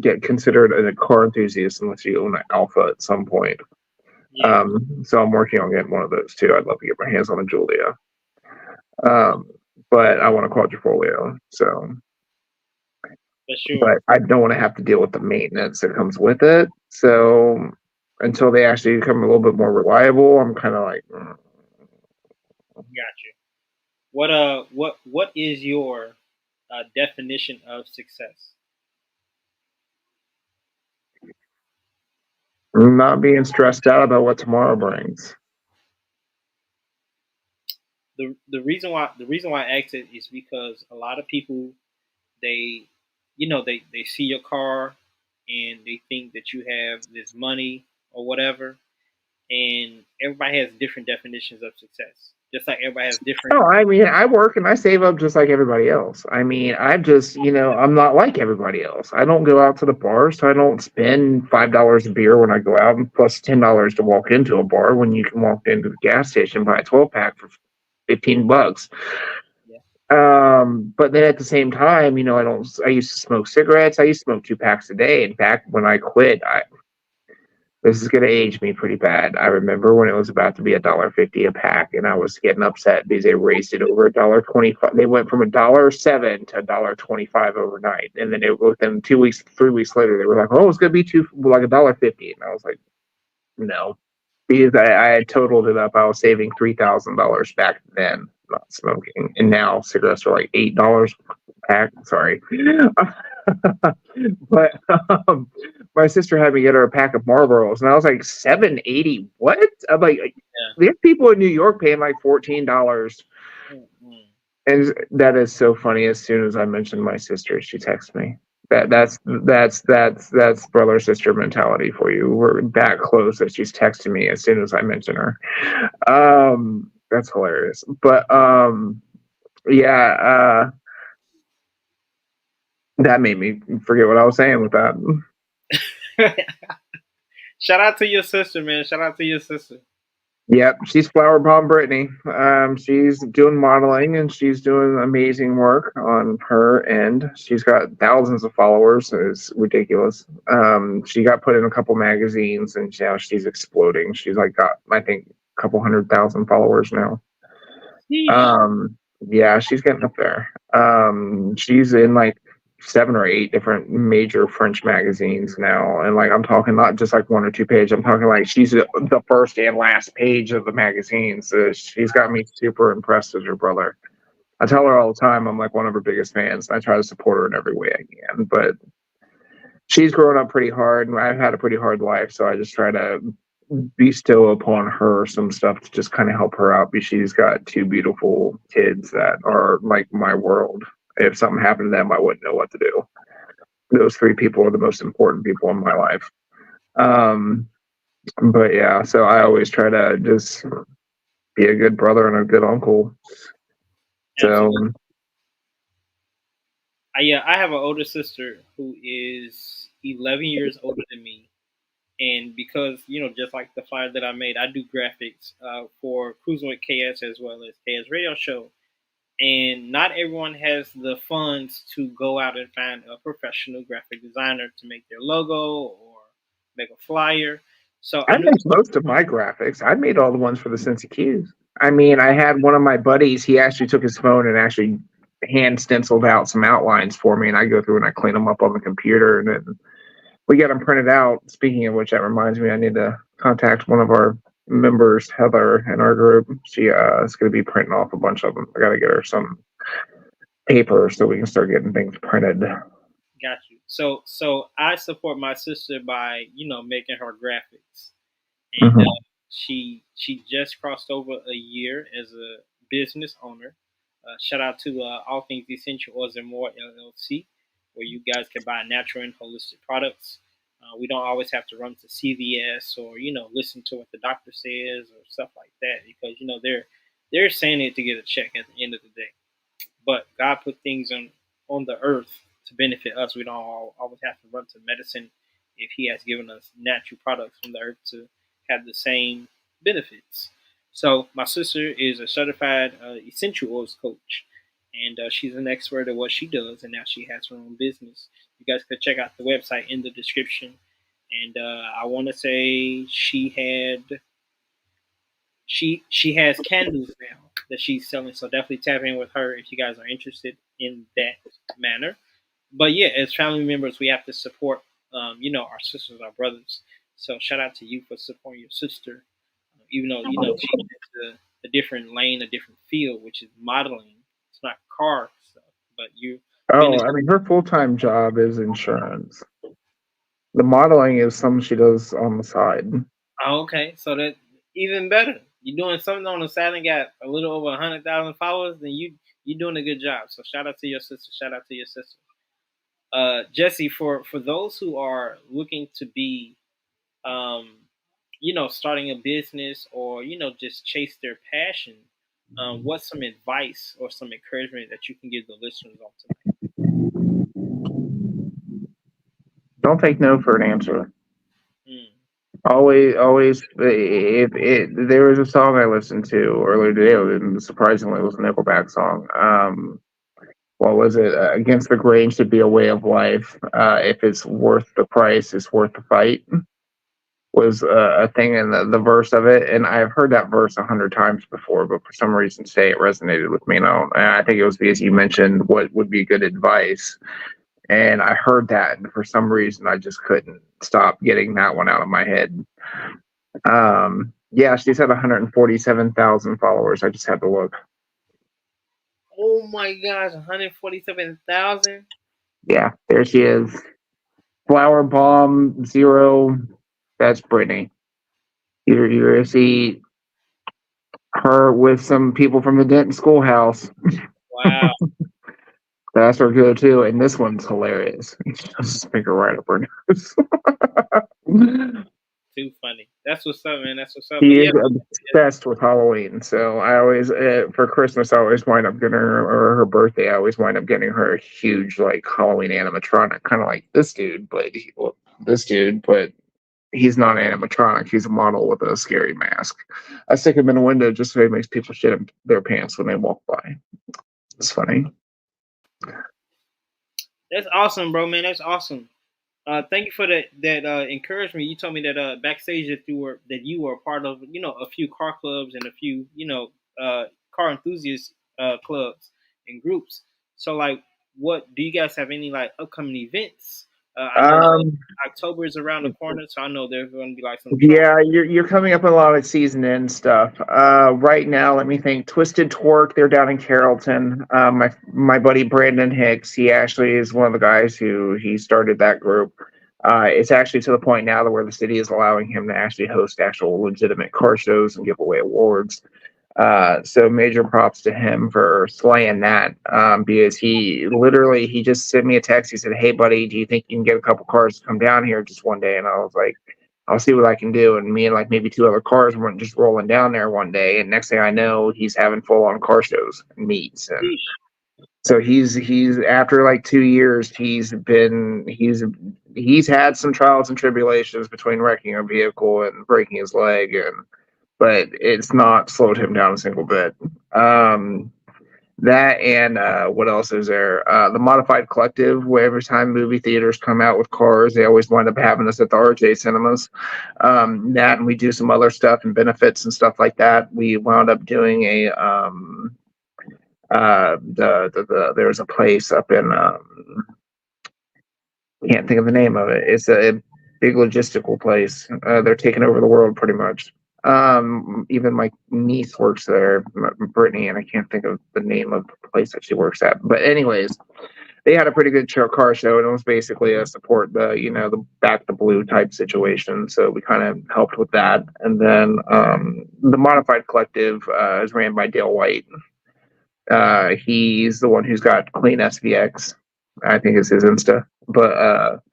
get considered a car enthusiast unless you own an alpha at some point. So I'm working on getting one of those too. I'd love to get my hands on a Julia. But I want a quadrifolio. So, but I don't want to have to deal with the maintenance that comes with it. So until they actually become a little bit more reliable, I'm kind of like, Got you. What is your definition of success? not being stressed out about what tomorrow brings. The reason why I asked it is because a lot of people they they see your car and they think that you have this money or whatever, and everybody has different definitions of success. Just like everybody has different. Oh, I mean, I work and I save up just like everybody else. I mean, I'm just, I'm not like everybody else. I don't go out to the bar, so I don't spend $5 a beer when I go out, and plus $10 to walk into a bar when you can walk into the gas station and buy a 12-pack for $15. But then at the same time, I used to smoke cigarettes. I used to smoke 2 packs a day. In fact, when I quit, this is gonna age me pretty bad. I remember when it was about to be $1.50 a pack, and I was getting upset because they raised it over $1.25. They went from $1.07 to $1.25 overnight, and then within 2 weeks, 3 weeks later, they were like, "Oh, it's gonna be like $1.50," and I was like, "No," because I had totaled it up. I was saving $3,000 back then, not smoking, and now cigarettes are like $8 a pack. Sorry. But my sister had me get her a pack of Marlboros, and I was like, $7.80. What? I'm like, there's people in New York paying like $14, and that is so funny. As soon as I mentioned my sister, she texts me. That's brother sister mentality for you. We're that close that she's texting me as soon as I mention her. That's hilarious. But yeah. That made me forget what I was saying with that. Shout out to your sister, man. Shout out to your sister. Yep, she's Flower Bomb Brittany. She's doing modeling and she's doing amazing work on her end. She's got thousands of followers. It's ridiculous. She got put in a couple magazines and now she's exploding. She's like got I think a couple 100,000 followers now. Sheesh. Yeah, she's getting up there. She's in like 7 or 8 different major French magazines now, and like I'm talking not just like 1 or 2 page. I'm talking like she's the first and last page of the magazine. So she's got me super impressed as her brother. I tell her all the time I'm like one of her biggest fans. I try to support her in every way I can, but she's grown up pretty hard, and I've had a pretty hard life, so I just try to bestow upon her some stuff to just kind of help her out because she's got 2 beautiful kids that are like my world. If something happened to them, I wouldn't know what to do. Those 3 people are the most important people in my life. Um, but yeah, so I always try to just be a good brother and a good uncle. So Absolutely. Yeah, I have an older sister who is 11 years older than me, and because just like the flyer that I made, I do graphics for Cruisin with KS as well as KS Radio Show, and not everyone has the funds to go out and find a professional graphic designer to make their logo or make a flyer. So I I knew. made most of my graphics. I made all the ones for the Cincy Qs. I mean, I had one of my buddies. He actually took his phone and actually hand stenciled out some outlines for me, and I go through and I clean them up on the computer, and then we get them printed out. Speaking of which, that reminds me, I need to contact one of our members, Heather, in our group. She is going to be printing off a bunch of them. I got to get her some paper so we can start getting things printed. Got you. So I support my sister by making her graphics, and Mm-hmm. she just crossed over a year as a business owner. Shout out to All Things Essential Oils and More LLC, where you guys can buy natural and holistic products. We don't always have to run to CVS or listen to what the doctor says or stuff like that because they're saying it to get a check at the end of the day. But God put things on the earth to benefit us. We don't always have to run to medicine if He has given us natural products from the earth to have the same benefits. So my sister is a certified essential oils coach, and she's an expert at what she does. And now she has her own business. You guys could check out the website in the description. And I want to say she has candles now that she's selling. So definitely tap in with her if you guys are interested in that manner. But yeah, as family members, we have to support our sisters, our brothers. So shout out to you for supporting your sister, even though she's into a different lane, a different field, which is modeling. It's not car stuff, but you've been. Oh, I mean, her full time job is insurance. The modeling is something she does on the side. Oh, okay, so that even better. You're doing something on the side and got a little over 100,000 followers, then you're doing a good job. So shout out to your sister. Shout out to your sister. Jesse, for those who are looking to be, um, starting a business or just chase their passion, what's some advice or some encouragement that you can give the listeners on tonight? Don't take no for an answer. Mm. Always. If there was a song I listened to earlier today, and surprisingly, it was a Nickelback song. What was it? Against the grain should be a way of life. If it's worth the price, it's worth the fight. Was a thing in the verse of it, and I've heard that verse 100 times before, but for some reason today it resonated with me. Now, and I think it was because you mentioned what would be good advice, and I heard that, and for some reason I just couldn't stop getting that one out of my head. Yeah, she's had 147,000 followers. I just had to look. Oh my gosh, 147,000. Yeah, there she is. Flower Bomb Zero. That's Brittany. You're gonna see her with some people from the Denton Schoolhouse. Wow, That's her go-to, and this one's hilarious. Just finger right up her nose. too funny. That's what's up, man. That's what's up. But He yeah, is obsessed with Halloween, so I always, for Christmas, I always wind up getting her, or her birthday, I always wind up getting her a huge like Halloween animatronic, kind of like this dude, but he's not animatronic. He's a model with a scary mask. I stick him in a window just so he makes people shit in their pants when they walk by. It's funny. That's awesome, bro, man. That's awesome. Thank you for that encouragement. You told me that backstage that you were a part of, a few car clubs and a few, car enthusiast clubs and groups. So like, what do you guys have any like upcoming events? I know October is around the corner, so I know there's going to be like some trunk. Yeah, you're coming up on a lot of season end stuff. Right now, let me think. Twisted Torque, they're down in Carrollton. My buddy Brandon Hicks, he actually is one of the guys who he started that group. It's actually to the point now that where the city is allowing him to actually host actual legitimate car shows and give away awards. So major props to him for slaying that. Because he just sent me a text. He said, "Hey buddy, do you think you can get a couple cars to come down here just one day?" And I was like, "I'll see what I can do." And me and like maybe two other cars went just rolling down there one day. And next thing I know, he's having full on car shows and meets. And so he's after like 2 years, he's had some trials and tribulations between wrecking a vehicle and breaking his leg, but it's not slowed him down a single bit. That and what else is there? The Modified Collective, where every time movie theaters come out with cars, they always wind up having us at the RJ cinemas. That, and we do some other stuff and benefits and stuff like that. We wound up doing there's a place up in can't think of the name of it. It's a big logistical place. They're taking over the world pretty much. Even my niece works there, Brittany, and I can't think of the name of the place that she works at. But anyways, they had a pretty good car show, and it was basically a support the back the blue type situation. So we kind of helped with that. And then the Modified Collective is ran by Dale White. He's the one who's got Clean SVX, I think is his Insta. But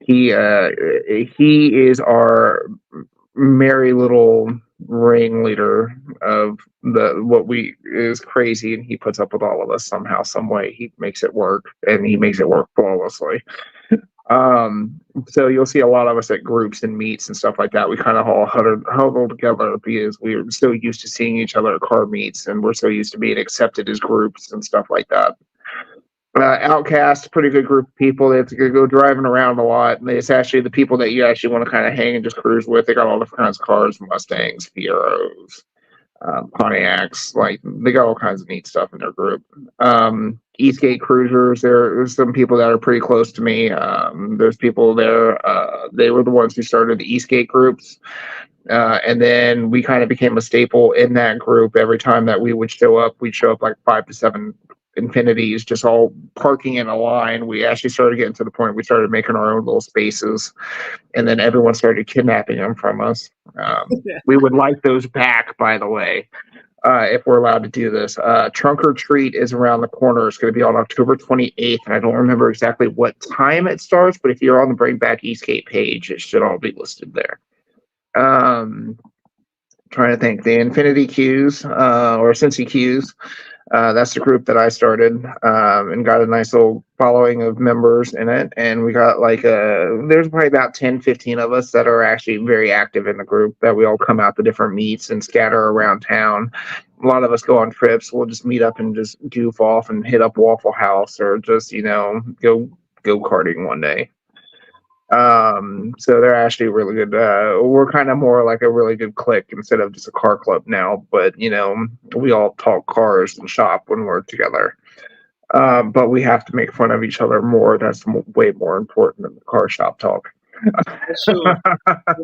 he is our merry little ringleader of what we is crazy, and he puts up with all of us somehow, some way. He makes it work, and he makes it work flawlessly. So you'll see a lot of us at groups and meets and stuff like that. We kind of all huddle together because we're so used to seeing each other at car meets, and we're so used to being accepted as groups and stuff like that. Outcast, pretty good group of people. They have to go driving around a lot. And it's actually the people that you actually want to kind of hang and just cruise with. They got all different kinds of cars: Mustangs, Fieros, Pontiacs. Like they got all kinds of neat stuff in their group. Eastgate Cruisers. There's some people that are pretty close to me. There's people there. They were the ones who started the Eastgate groups. And then we kind of became a staple in that group. Every time that we would show up, we'd show up like 5 to 7 Infinitis, just all parking in a line. We actually started getting to the point we started making our own little spaces, and then everyone started kidnapping them from us. We would like those back, by the way, if we're allowed to do this. Trunk or Treat is around the corner. It's going to be on October 28th, and I don't remember exactly what time it starts, but if you're on the Bring Back Eastgate page, it should all be listed there. Trying to think. The Infiniti Qs, or Cincy Qs. That's the group that I started, and got a nice little following of members in it. And we got there's probably about 10, 15 of us that are actually very active in the group, that we all come out to different meets and scatter around town. A lot of us go on trips. We'll just meet up and just goof off and hit up Waffle House, or just, go karting one day. So they're actually really good. We're kind of more like a really good clique instead of just a car club now, but we all talk cars and shop when we're together. But we have to make fun of each other more. That's way more important than the car shop talk. Sure.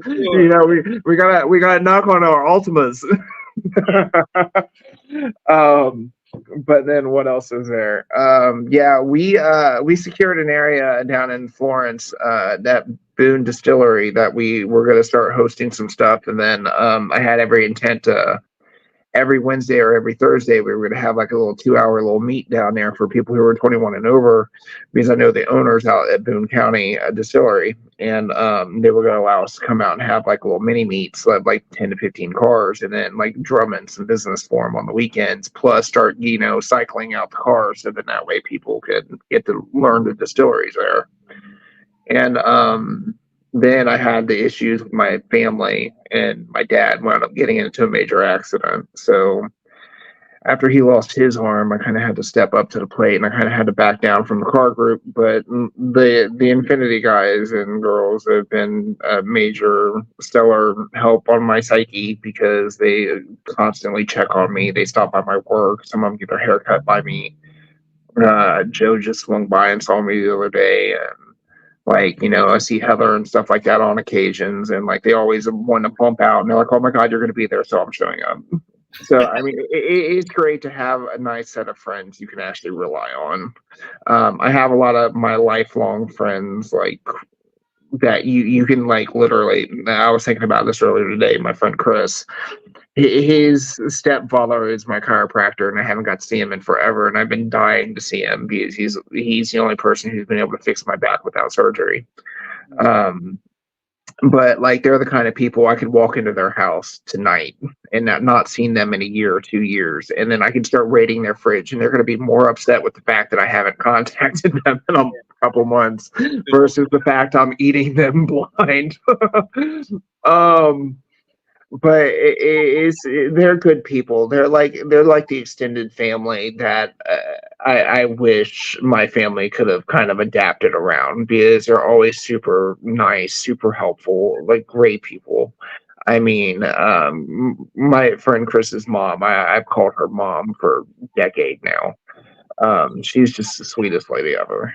Sure. we gotta knock on our Ultimas. But then what else is there? We secured an area down in Florence, that Boone Distillery, that we were going to start hosting some stuff. And then I had every intent to every Wednesday or every Thursday, we were going to have like a little 2-hour little meet down there for people who were 21 and over, because I know the owners out at Boone County Distillery, and they were going to allow us to come out and have like little mini meets, like 10 to 15 cars, and then like drum in some business for them on the weekends, plus start, cycling out the cars, so then that way people could get to learn the distilleries there. And Then I had the issues with my family, and my dad wound up getting into a major accident. So after he lost his arm, I kind of had to step up to the plate, and I kind of had to back down from the car group. But the Infiniti guys and girls have been a major stellar help on my psyche because they constantly check on me. They stop by my work. Some of them get their hair cut by me. Joe just swung by and saw me the other day, and like, I see Heather and stuff like that on occasions, and like they always want to bump out, and they're like, "Oh my God, you're going to be there," so I'm showing up. So I mean, it's great to have a nice set of friends you can actually rely on. I have a lot of my lifelong friends, like that you can like literally. I was thinking about this earlier today. My friend Chris, his stepfather is my chiropractor, and I haven't got to see him in forever, and I've been dying to see him because he's the only person who's been able to fix my back without surgery. Um, but like they're the kind of people I could walk into their house tonight and not seen them in a year or 2 years, and then I can start raiding their fridge, and they're going to be more upset with the fact that I haven't contacted them in a couple months versus the fact I'm eating them blind. um, but they're good people. They're like the extended family that I wish my family could have kind of adapted around because they're always super nice, super helpful, like great people. I mean, my friend Chris's mom, I've called her mom for a decade now. She's just the sweetest lady ever.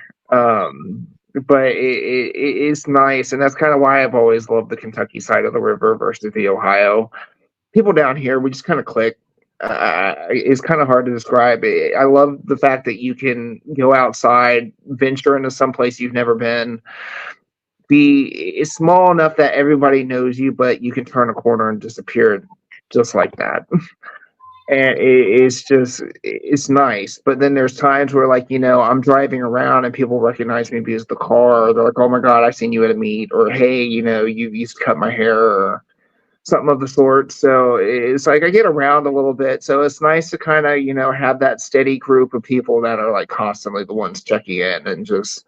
But it's nice, and that's kind of why I've always loved the Kentucky side of the river versus the Ohio. People down here, we just kind of click. It's kind of hard to describe. I love the fact that you can go outside, venture into some place you've never been. It's small enough that everybody knows you, but you can turn a corner and disappear just like that. And it's nice. But then there's times where like, I'm driving around and people recognize me because of the car. They're like, "Oh my God, I seen you at a meet," or "Hey, you used to cut my hair," or something of the sort. So it's like I get around a little bit. So it's nice to kind of, have that steady group of people that are like constantly the ones checking in and just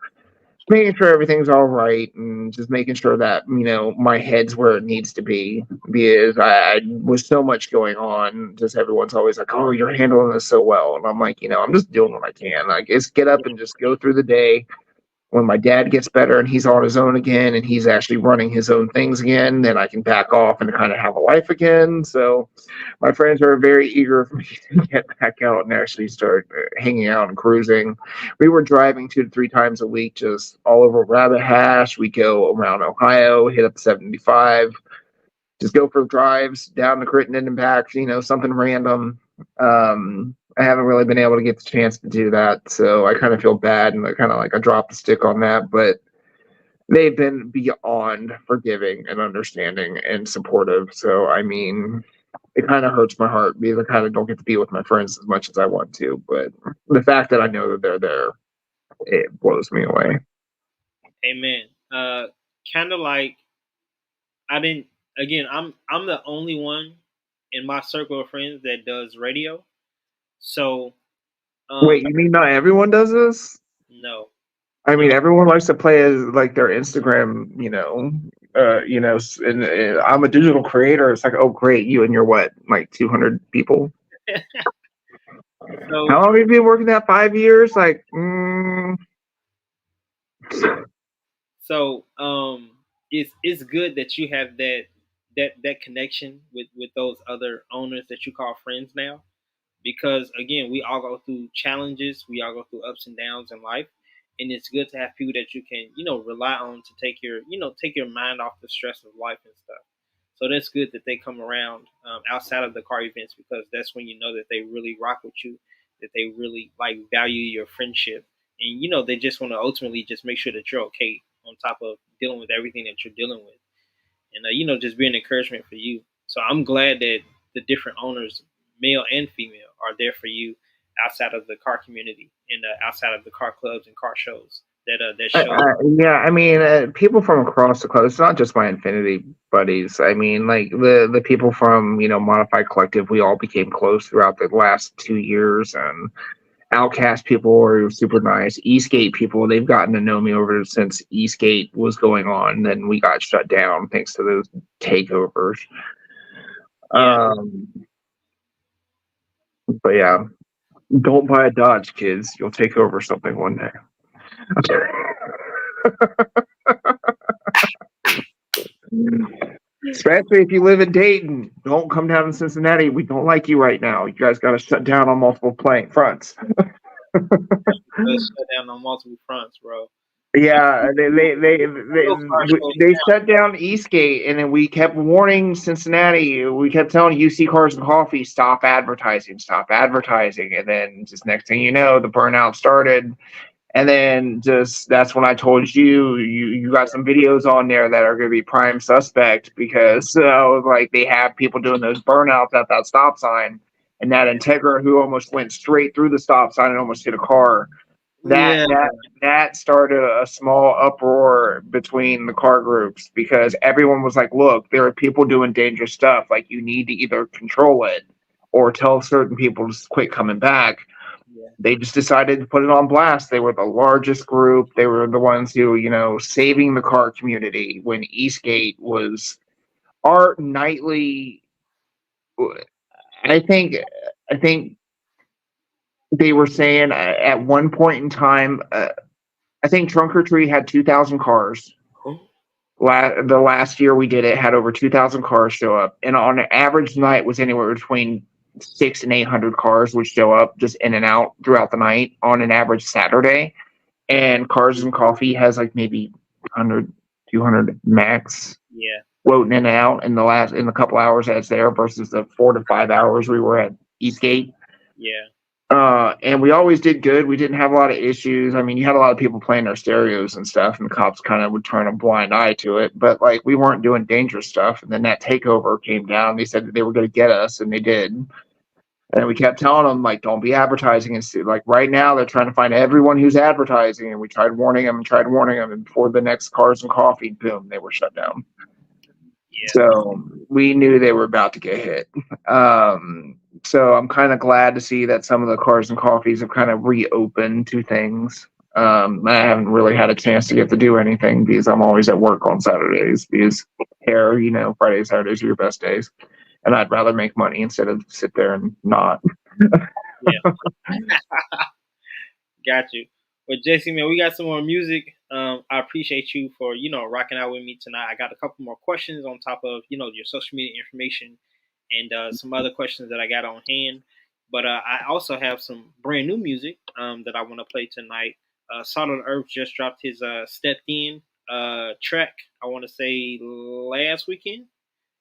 making sure everything's all right, and just making sure that my head's where it needs to be, because I with so much going on, just everyone's always like, "Oh, you're handling this so well," and I'm like, I'm just doing what I can. Like, just get up and just go through the day. When my dad gets better and he's on his own again and he's actually running his own things again, then I can back off and kind of have a life again. So my friends are very eager for me to get back out and actually start hanging out and cruising. We were driving 2 to 3 times a week, just all over Rabbit Hash. We go around Ohio, hit up 75, just go for drives down to Crittenden and back, something random. I haven't really been able to get the chance to do that, so I kind of feel bad, and I kind of like I dropped the stick on that. But they've been beyond forgiving and understanding and supportive. So I mean, it kind of hurts my heart because I kind of don't get to be with my friends as much as I want to. But the fact that I know that they're there, it blows me away. Amen. Kind of like I didn't. Again, I'm the only one in my circle of friends that does radio. So Wait, you mean not everyone does this? no. I mean, everyone likes to play as like their Instagram, and I'm a digital creator. It's like, oh, great, you and your what, like 200 people? So How long have you been working that? 5 years? Like, So it's good that you have that connection with those other owners that you call friends now, because again, we all go through challenges, we all go through ups and downs in life, and it's good to have people that you can rely on to take your mind off the stress of life and stuff. So that's good that they come around outside of the car events, because that's when you know that they really rock with you, that they really like value your friendship, and they just want to ultimately just make sure that you're okay on top of dealing with everything that you're dealing with, and just be an encouragement for you. So I'm glad that the different owners, male and female, are there for you outside of the car community and outside of the car clubs and car shows that show. yeah, I mean, people from across the club. It's not just my Infinity buddies. I mean, like the people from Modified Collective. We all became close throughout the last 2 years, and Outcast people are super nice. Eastgate people, they've gotten to know me over since Eastgate was going on. Then we got shut down thanks to those takeovers. Yeah. But yeah, don't buy a Dodge, kids. You'll take over something one day. Especially if you live in Dayton. Don't come down to Cincinnati. We don't like you right now. You guys got to shut down on multiple fronts. Let's shut down on multiple fronts, bro. Yeah, they shut down Eastgate, and then we kept warning Cincinnati. We kept telling UC Cars and Coffee, stop advertising, and then just next thing you know, the burnout started. And then just that's when I told you got some videos on there that are going to be prime suspect because like they have people doing those burnouts at that stop sign, and that Integra who almost went straight through the stop sign and almost hit a car. That started a small uproar between the car groups because everyone was like, look, there are people doing dangerous stuff. Like, you need to either control it or tell certain people to quit coming back. Yeah. They just decided to put it on blast. They were the largest group. They were the ones who, saving the car community when Eastgate was our nightly. I think they were saying at one point in time, I think Trunk or Treat had 2,000 cars. The last year we did it had over 2,000 cars show up, and on an average night was anywhere between 600 and 800 cars would show up just in and out throughout the night on an average Saturday. And Cars and Coffee has like maybe 100, 200 max. Yeah. Floating in and out in the couple hours that's there versus the 4 to 5 hours we were at Eastgate. Yeah. And we always did good. We didn't have a lot of issues. I mean, you had a lot of people playing their stereos and stuff, and the cops kind of would turn a blind eye to it. But like, we weren't doing dangerous stuff. And then that takeover came down. They said that they were going to get us, and they did. And we kept telling them, like, don't be advertising. And like right now, they're trying to find everyone who's advertising. And we tried warning them. And before the next Cars and Coffee, boom, they were shut down. Yeah. So we knew they were about to get hit. So I'm kind of glad to see that some of the Cars and Coffees have kind of reopened to things. I haven't really had a chance to get to do anything because I'm always at work on Saturdays because hair, Fridays, Saturdays are your best days. And I'd rather make money instead of sit there and not. Yeah. Got you. Well, Jesse, man, we got some more music. I appreciate you for, rocking out with me tonight. I got a couple more questions on top of, your social media information and some other questions that I got on hand. But I also have some brand new music that I want to play tonight. Salt of the Earth just dropped his Stepped In track, I want to say last weekend,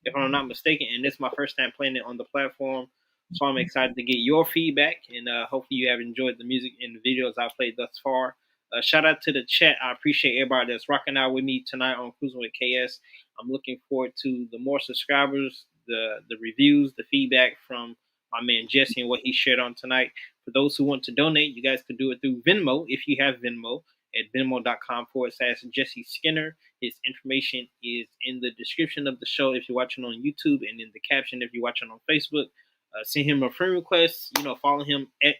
if I'm not mistaken. And this is my first time playing it on the platform. So I'm excited to get your feedback, and hopefully you have enjoyed the music and the videos I've played thus far. Shout out to the chat. I appreciate everybody that's rocking out with me tonight on Kruisin with KS. I'm looking forward to the more subscribers, the reviews, the feedback from my man Jesse and what he shared on tonight. For those who want to donate, you guys could do it through Venmo if you have Venmo at venmo.com/Jesse Skinner. His information is in the description of the show if you're watching on YouTube, and in the caption if you're watching on Facebook. Send him a friend request. Follow him at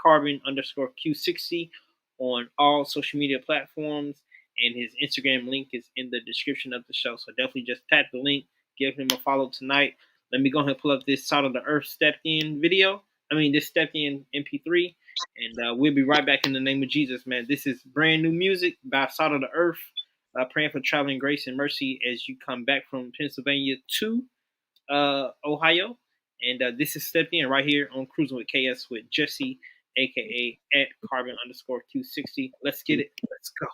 Carbon_Q60 on all social media platforms. And his Instagram link is in the description of the show. So definitely just tap the link. Give him a follow tonight. Let me go ahead and pull up this Salt of the Earth Stepped In video. This Stepped In MP3. And we'll be right back in the name of Jesus, man. This is brand new music by Salt of the Earth. Praying for traveling grace and mercy as you come back from Pennsylvania to Ohio. And this is Stepped In right here on Kruisin with KS with Jesse, a.k.a. at Carbon_Q60. Let's get it. Let's go.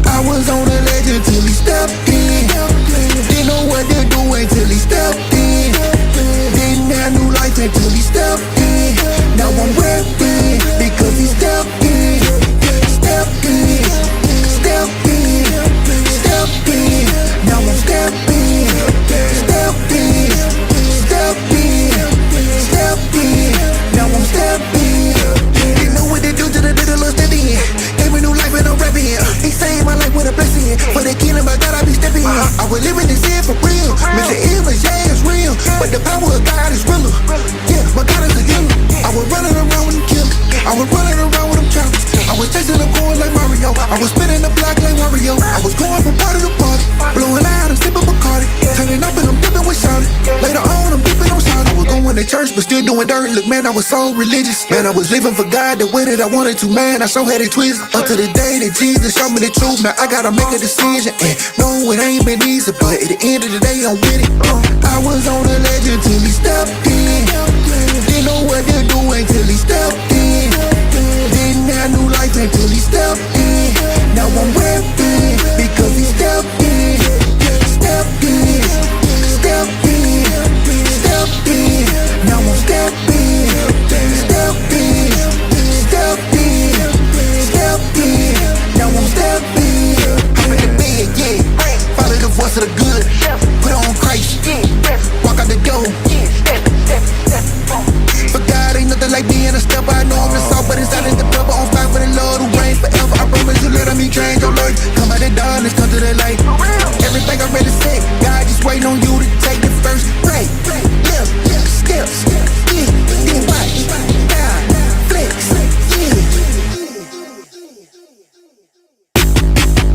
I was on a legend till he stepped in. Didn't know what to do until he stepped in. Didn't have new life until he stepped in. Now I'm repping because he stepped in. Stepped in. Stepped in. Stepped in. Now I'm stepping. killer. But the power of God is realer. Yeah, my God is a healer. I was running around with them killers. I was running around with them trappers. I was chasing them boys like Mario. I was spinning the block like Wario. I was going from party to party, blowing out and sipping Bacardi, turning up and I'm dipping with shawty. Later on, I'm dipping on shawty. I was going to church, but still doing dirt. Look, man, I was so religious. Man, I was living for God the way that I wanted to. Man, I so had it twisted. Up to the day that Jesus showed me the truth. Now I gotta make a decision. And no, it ain't been easy, but at the end of the day, I'm with it. I was on a legend till he stepped in. Didn't know what to do until he stepped in. Didn't have new life until he stepped in. Now I'm rapping because he stepped in. Stepped in. Stepped in. Stepped in. Now I'm stepping. Stepped in. Stepped in. Stepped in. Now I'm stepping. I'm in the bed, yeah. Follow the voice of the good. Put on Christ. Walk out the door. For God ain't nothing like being a stepper. I know I'm the salt, but inside is the pepper. On fire for the Lord who reigns forever. I promise you, let me change your life. Come out the darkness, come to the light. Everything I ready say, God just waiting on you to take the first break. Left, steps, yeah, then right, down, flex, yeah.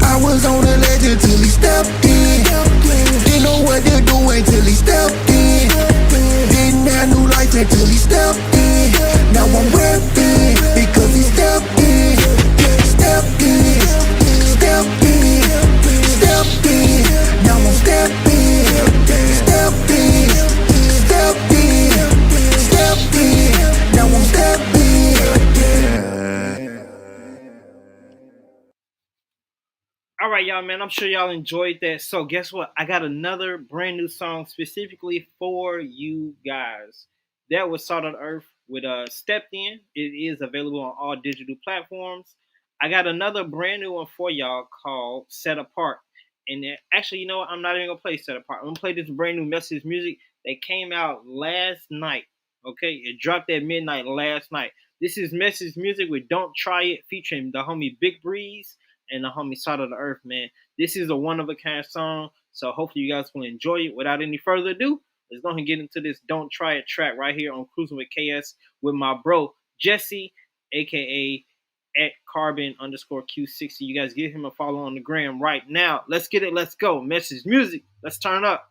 I was on a legend till he stepped in. Didn't know what to do until he stepped in. Didn't have new life until he stepped in. Now I'm rapping because he stepped in. Stepped in. Stepped in. Stepped in. Now I'm stepping. Stepped in. Stepped in. Stepped in. Now I'm stepping. All right, y'all, man. I'm sure y'all enjoyed that. So guess what? I got another brand new song specifically for you guys. That was Salt of the Earth with Stepped In. It is available on all digital platforms. I got another brand new one for y'all called Set Apart. And actually, you know what? I'm not even going to play Set Apart. I'm going to play this brand new Message music that came out last night. Okay? It dropped at midnight last night. This is Message music with Don't Try It featuring the homie Big Breeze and the homie Salt of the Earth, man. This is a one-of-a-kind song, so hopefully you guys will enjoy it. Without any further ado, let's go ahead and get into this Don't Try It track right here on Kruisin with KS with my bro, Jesse, a.k.a. at Carbon_Q60. You guys give him a follow on the gram right now. Let's get it. Let's go. Message music. Let's turn up.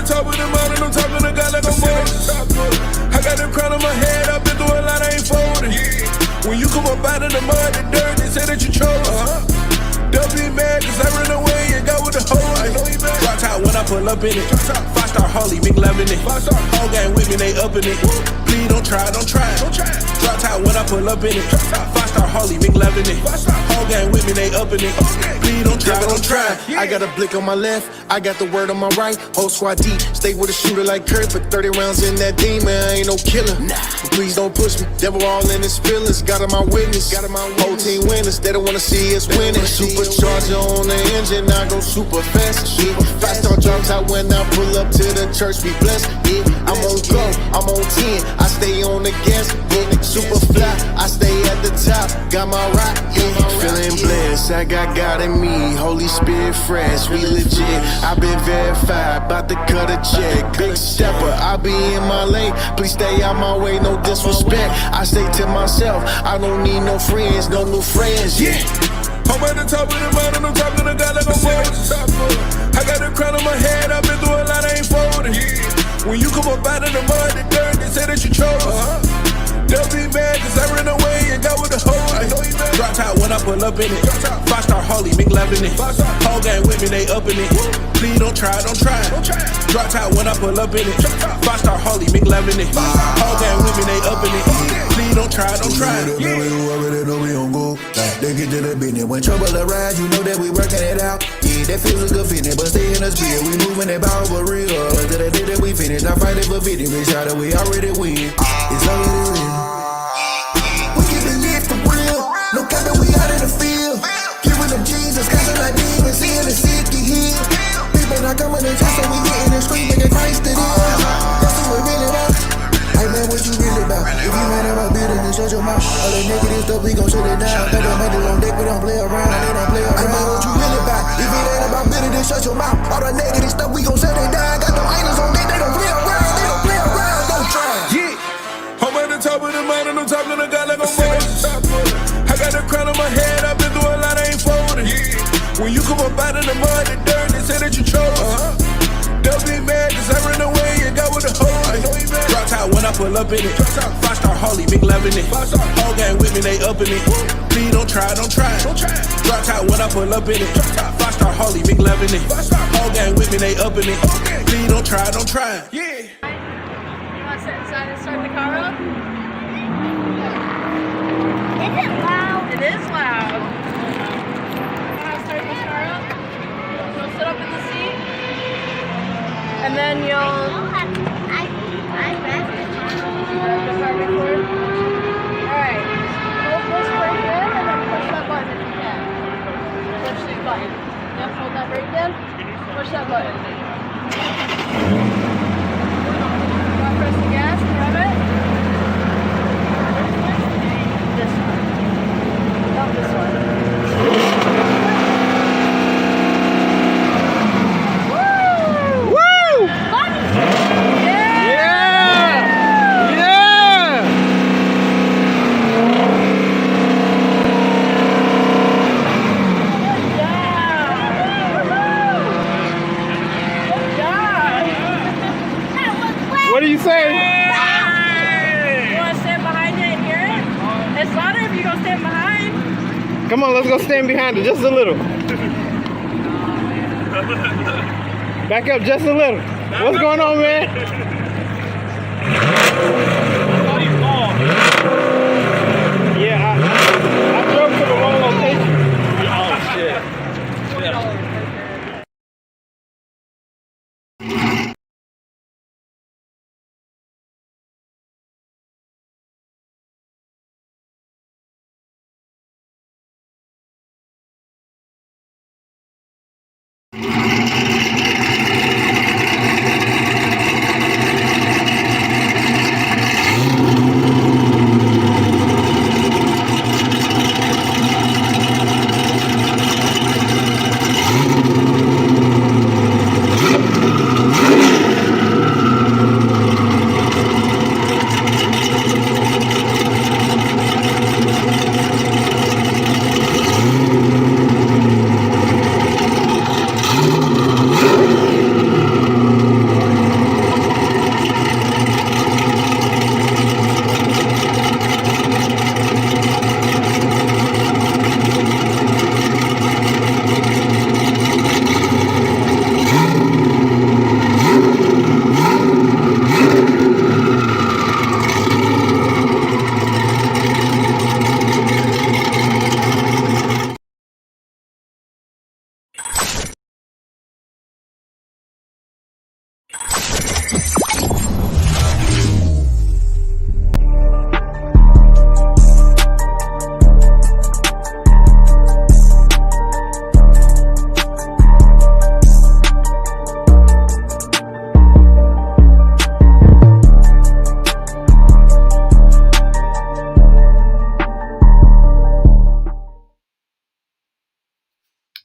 Top of the mountain, I'm talking to God like I'm Moses. I got the crown on my head, I've been through a lot, I ain't folding. When you come up out of the mud and dirt, they say that you chose. Don't be mad, cause I ran away and got with the hoe. Drop top when I pull up in it. 5-star Harley, Mink loving it. Whole gang with me, they up in it. Please don't try. Drop top when I pull up in it. 5-star Harley, Mink loving it. Whole gang with me, they up in it. Please don't try. I got a blick on my left, I got the word on my right. Whole squad deep, stay with a shooter like Curry. Put 30 rounds in that demon, I ain't no killer. Please don't push me, devil all in his feelings. Got him my witness, whole team winners. They don't wanna see us winning. Supercharger on the engine, I go super fast. 5-star drops out when I pull up to the church, be blessed. I'm on go, I'm on 10, I stay on the gas. Super fly, I stay at the top, got my rock. Feeling blessed, I got God in me. Holy Spirit fresh, we legit. I been verified, about to cut a check. Big stepper, I be in my lane. Please stay out my way, no disrespect. I stay to myself, I don't need no friends, no new friends. Yeah. I'm at the top of the mountain, I'm talking to God like I'm Moses. I got the crown on my head, I've been through a lot, I ain't folding. When you come up out of the mud and dirt, they say that you chose. Don't be mad, cause I ran away and got with the hoe. Drop top when I pull up in it. 5-star Harley, Mink loving it. Whole gang with me, they up in it. Please don't try. Drop top when I pull up in it. 5-star Harley, Mink loving it. Whole gang with me, they up in it. Please don't try. They know we on go. They get to the business. When trouble arise, you know that we working it out. Yeah, that feels a good fitness, but stay in the spirit. We moving that power for real. Until the day that we finish, not fighting for victory. Shout out, we already win. It's already real. We keep it lit for real. No cap that we out in the field. Giving them Jesus, casting like demons, seeing the sick get healed. People not come in the jet, so we hitting the street, making Christ it is. That's who it really about. Hey man, what you really about? If you mad about business, shut your mouth. All that negative stuff, we gon' shut it down. Think I made it on deck, we don't play around. They don't play around. Hey man, what you really about? If it ain't about business, shut your mouth. All that negative stuff, we gon' shut it down. Got them islands on deck, they don't play around. They don't play around, don't try. Yeah. I'm at the top of the mountain, I'm talking to God like I'm Moses. I got the crown on my head, I've been through a lot, I ain't folding. When you come up out of the mud and dirt, they say that you chose. They'll be mad cause I ran away and got with the hoe. Drop top when I pull up in it. 5-star Harley, big love in it. Whole gang with me, they up in it. Please don't try. Drop top when I pull up in it. 5-star Harley, big love in it. Whole gang with me, they up in it. Please don't try. Yeah. You want to sit inside and start the car up? Is it loud? It is loud. You want to start the car up? You'll sit up in the seat. And then you'll... I read it. Alright. Hold this brake in and then push that button if you can. Push the button. Yep, hold that brake in. Push that button. Now press the gas, grab it. This one. Not this one. What do you say? You want to stand behind it and hear it? It's louder if you go stand behind. Come on, let's go stand behind it just a little. Back up just a little. What's going on, man? Yeah, I drove to the wrong location. Oh, shit.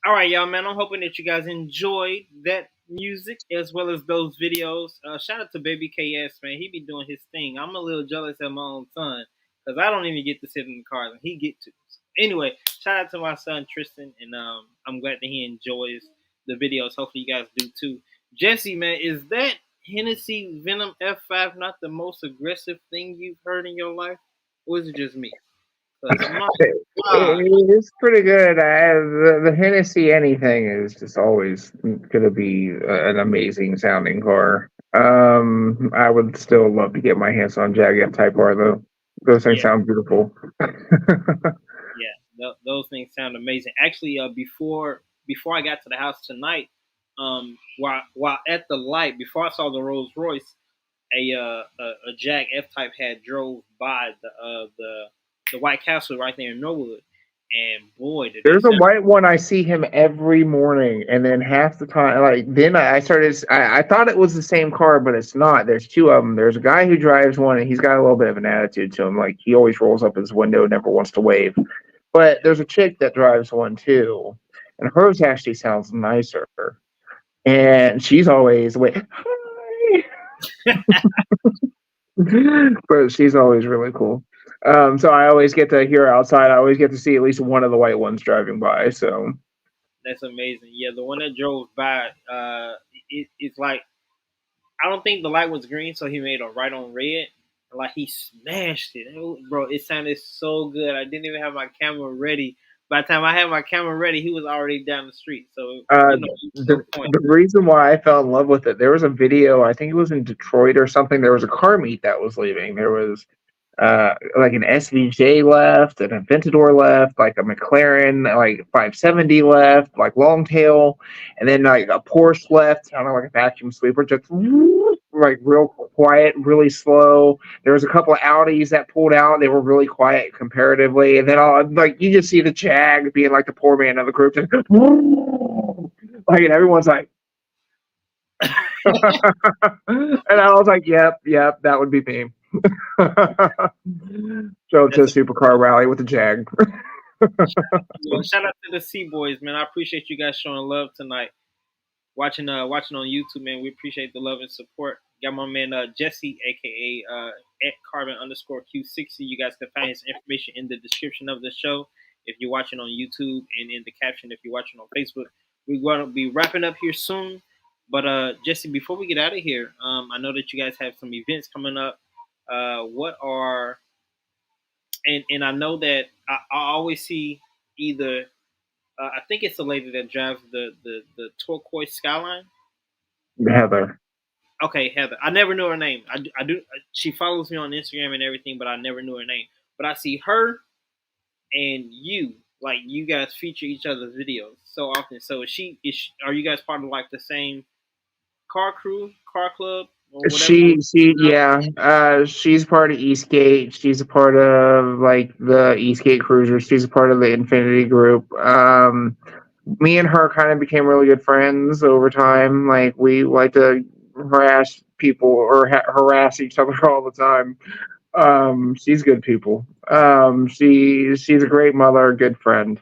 All right, y'all, man. I'm hoping that you guys enjoyed that music as well as those videos. Shout out to Baby KS, man. He be doing his thing. I'm a little jealous of my own son because I don't even get to sit in the car and he get to. So anyway, shout out to my son Tristan, and I'm glad that he enjoys the videos. Hopefully, you guys do too. Jesse, man, is that Hennessy Venom F5 not the most aggressive thing you've heard in your life, or is it just me? 'Cause my God. It's pretty good. The Hennessy anything is just always going to be an amazing sounding car. I would still love to get my hands on Jag Type R though. Those things sound beautiful. Yeah, those things sound amazing. Actually, before I got to the house tonight, while at the light, before I saw the Rolls Royce, a Jag F Type had drove by the White Castle right there in Norwood, and boy, did they There's a sound. white one. I see him every morning, and then half the time, like then I started. I thought it was the same car, but it's not. There's two of them. There's a guy who drives one, and he's got a little bit of an attitude to him. Like he always rolls up his window, never wants to wave. But there's a chick that drives one too, and hers actually sounds nicer. And she's always wait, hi, but she's always really cool. So I always get to hear her outside. I always get to see at least one of the white ones driving by. So. That's amazing. Yeah, the one that drove by, it's like I don't think the light was green, so he made a right on red. Like he smashed it, bro. It sounded so good. I didn't even have my camera ready. By the time I had my camera ready, he was already down the street. So Uh, he was the on point. the reason why I fell in love with it, there was a video. I think it was in Detroit or something. There was a car meet that was leaving. There was like an SVJ left, an Aventador left, like a McLaren, like 570 left, like Longtail, and then like a Porsche left. I don't know, like a vacuum sweeper, just like real quiet, really slow. There was a couple of Audis that pulled out. They were really quiet comparatively, and then all like you just see the Jag being like the poor man of the group, just like, and everyone's like. And I was like, yep, that would be me. Drove to a That's supercar rally with a Jag. shout out to the Sea Boys, man. I appreciate you guys showing love tonight. Watching on YouTube, man. We appreciate the love and support. Got my man Jesse, aka at Carbon underscore Q60. You guys can find his information in the description of the show if you're watching on YouTube, and in the caption if you're watching on Facebook. We're going to be wrapping up here soon. But Jesse, before we get out of here, I know that you guys have some events coming up. What are and I know that I always see either I think it's the lady that drives the turquoise Skyline. Heather. Okay, Heather. I never knew her name. I do. She follows me on Instagram and everything, but I never knew her name. But I see her and you, like you guys feature each other's videos so often. So are you guys part of like the same car crew, car club, or whatever? Yeah. She's part of Eastgate. She's a part of like the Eastgate Cruisers. She's a part of the Infinity group. Me and her kind of became really good friends over time. Like we like to harass people or harass each other all the time. She's good people. She's a great mother, a good friend.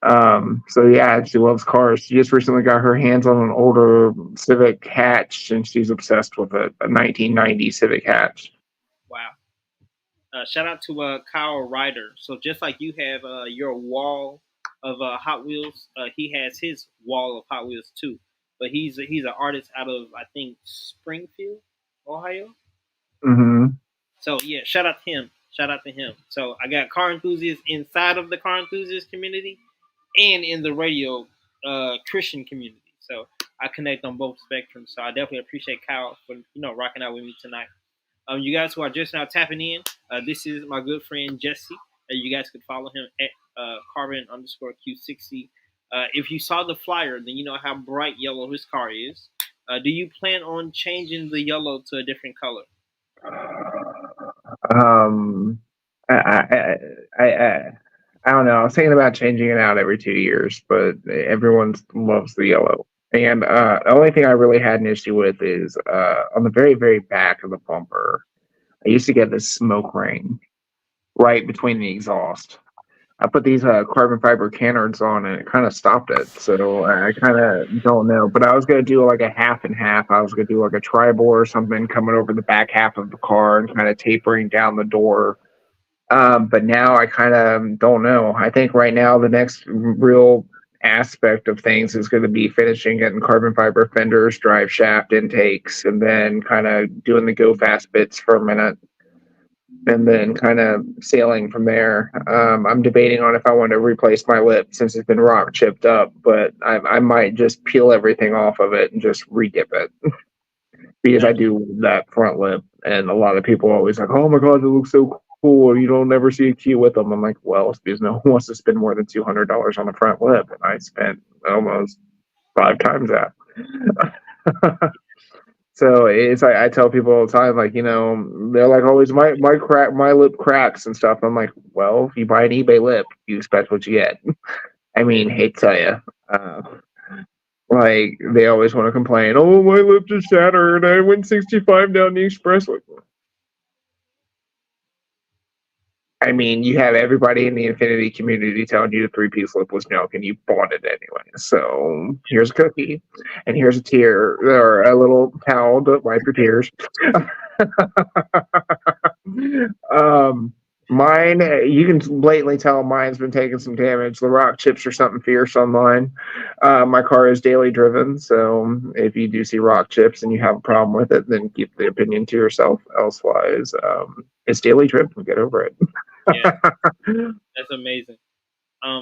So yeah, she loves cars. She just recently got her hands on an older Civic hatch, and she's obsessed with it. A 1990 Civic hatch. Wow. Shout out to Kyle Ryder. So just like you have your wall of Hot Wheels, he has his wall of Hot Wheels too. But he's an artist out of I think Springfield, Ohio. Mm-hmm. So yeah, shout out to him. Shout out to him. So I got car enthusiasts inside of the car enthusiast community and in the radio Christian community. So I connect on both spectrums. So I definitely appreciate Kyle for rocking out with me tonight. You guys who are just now tapping in, this is my good friend Jesse. You guys could follow him at Carbon underscore Q60. If you saw the flyer, then you know how bright yellow his car is. Do you plan on changing the yellow to a different color? Um, I, I, I don't know. I was thinking about changing it out every 2 years, but everyone loves the yellow. And the only thing I really had an issue with is on the very, very back of the bumper, I used to get this smoke ring right between the exhaust. I put these carbon fiber canards on, and it kind of stopped it. So I kind of don't know. But I was going to do like a half and half. I was going to do like a tri-bore or something coming over the back half of the car and kind of tapering down the door. But now I kind of don't know. I think right now the next real aspect of things is going to be finishing getting carbon fiber fenders, drive shaft intakes, and then kind of doing the go fast bits for a minute, and then kind of sailing from there. I'm debating on if I want to replace my lip since it's been rock chipped up, but I might just peel everything off of it and just re-dip it because I do that front lip, and a lot of people are always like, "Oh my god, it looks so cool." You don't never see a Q with them. I'm like, well, it's because no one wants to spend more than $200 on the front lip, and I spent almost 5 times that. So it's like I tell people all the time, like, they're like always my lip cracks and stuff. I'm like, well, if you buy an eBay lip, you expect what you get. I mean, hate to tell you, uh, like they always want to complain. Oh, my lip just shattered. I went 65 down the expressway. I mean, you have everybody in the Infiniti community telling you the three-piece lip was milk, and you bought it anyway. So here's a cookie, and here's a tear or a little towel to wipe your tears. Mine, you can blatantly tell mine's been taking some damage. The rock chips are something fierce on mine. My car is daily driven, so if you do see rock chips and you have a problem with it, then keep the opinion to yourself. Elsewise, it's daily driven. Get over it. Yeah, that's amazing.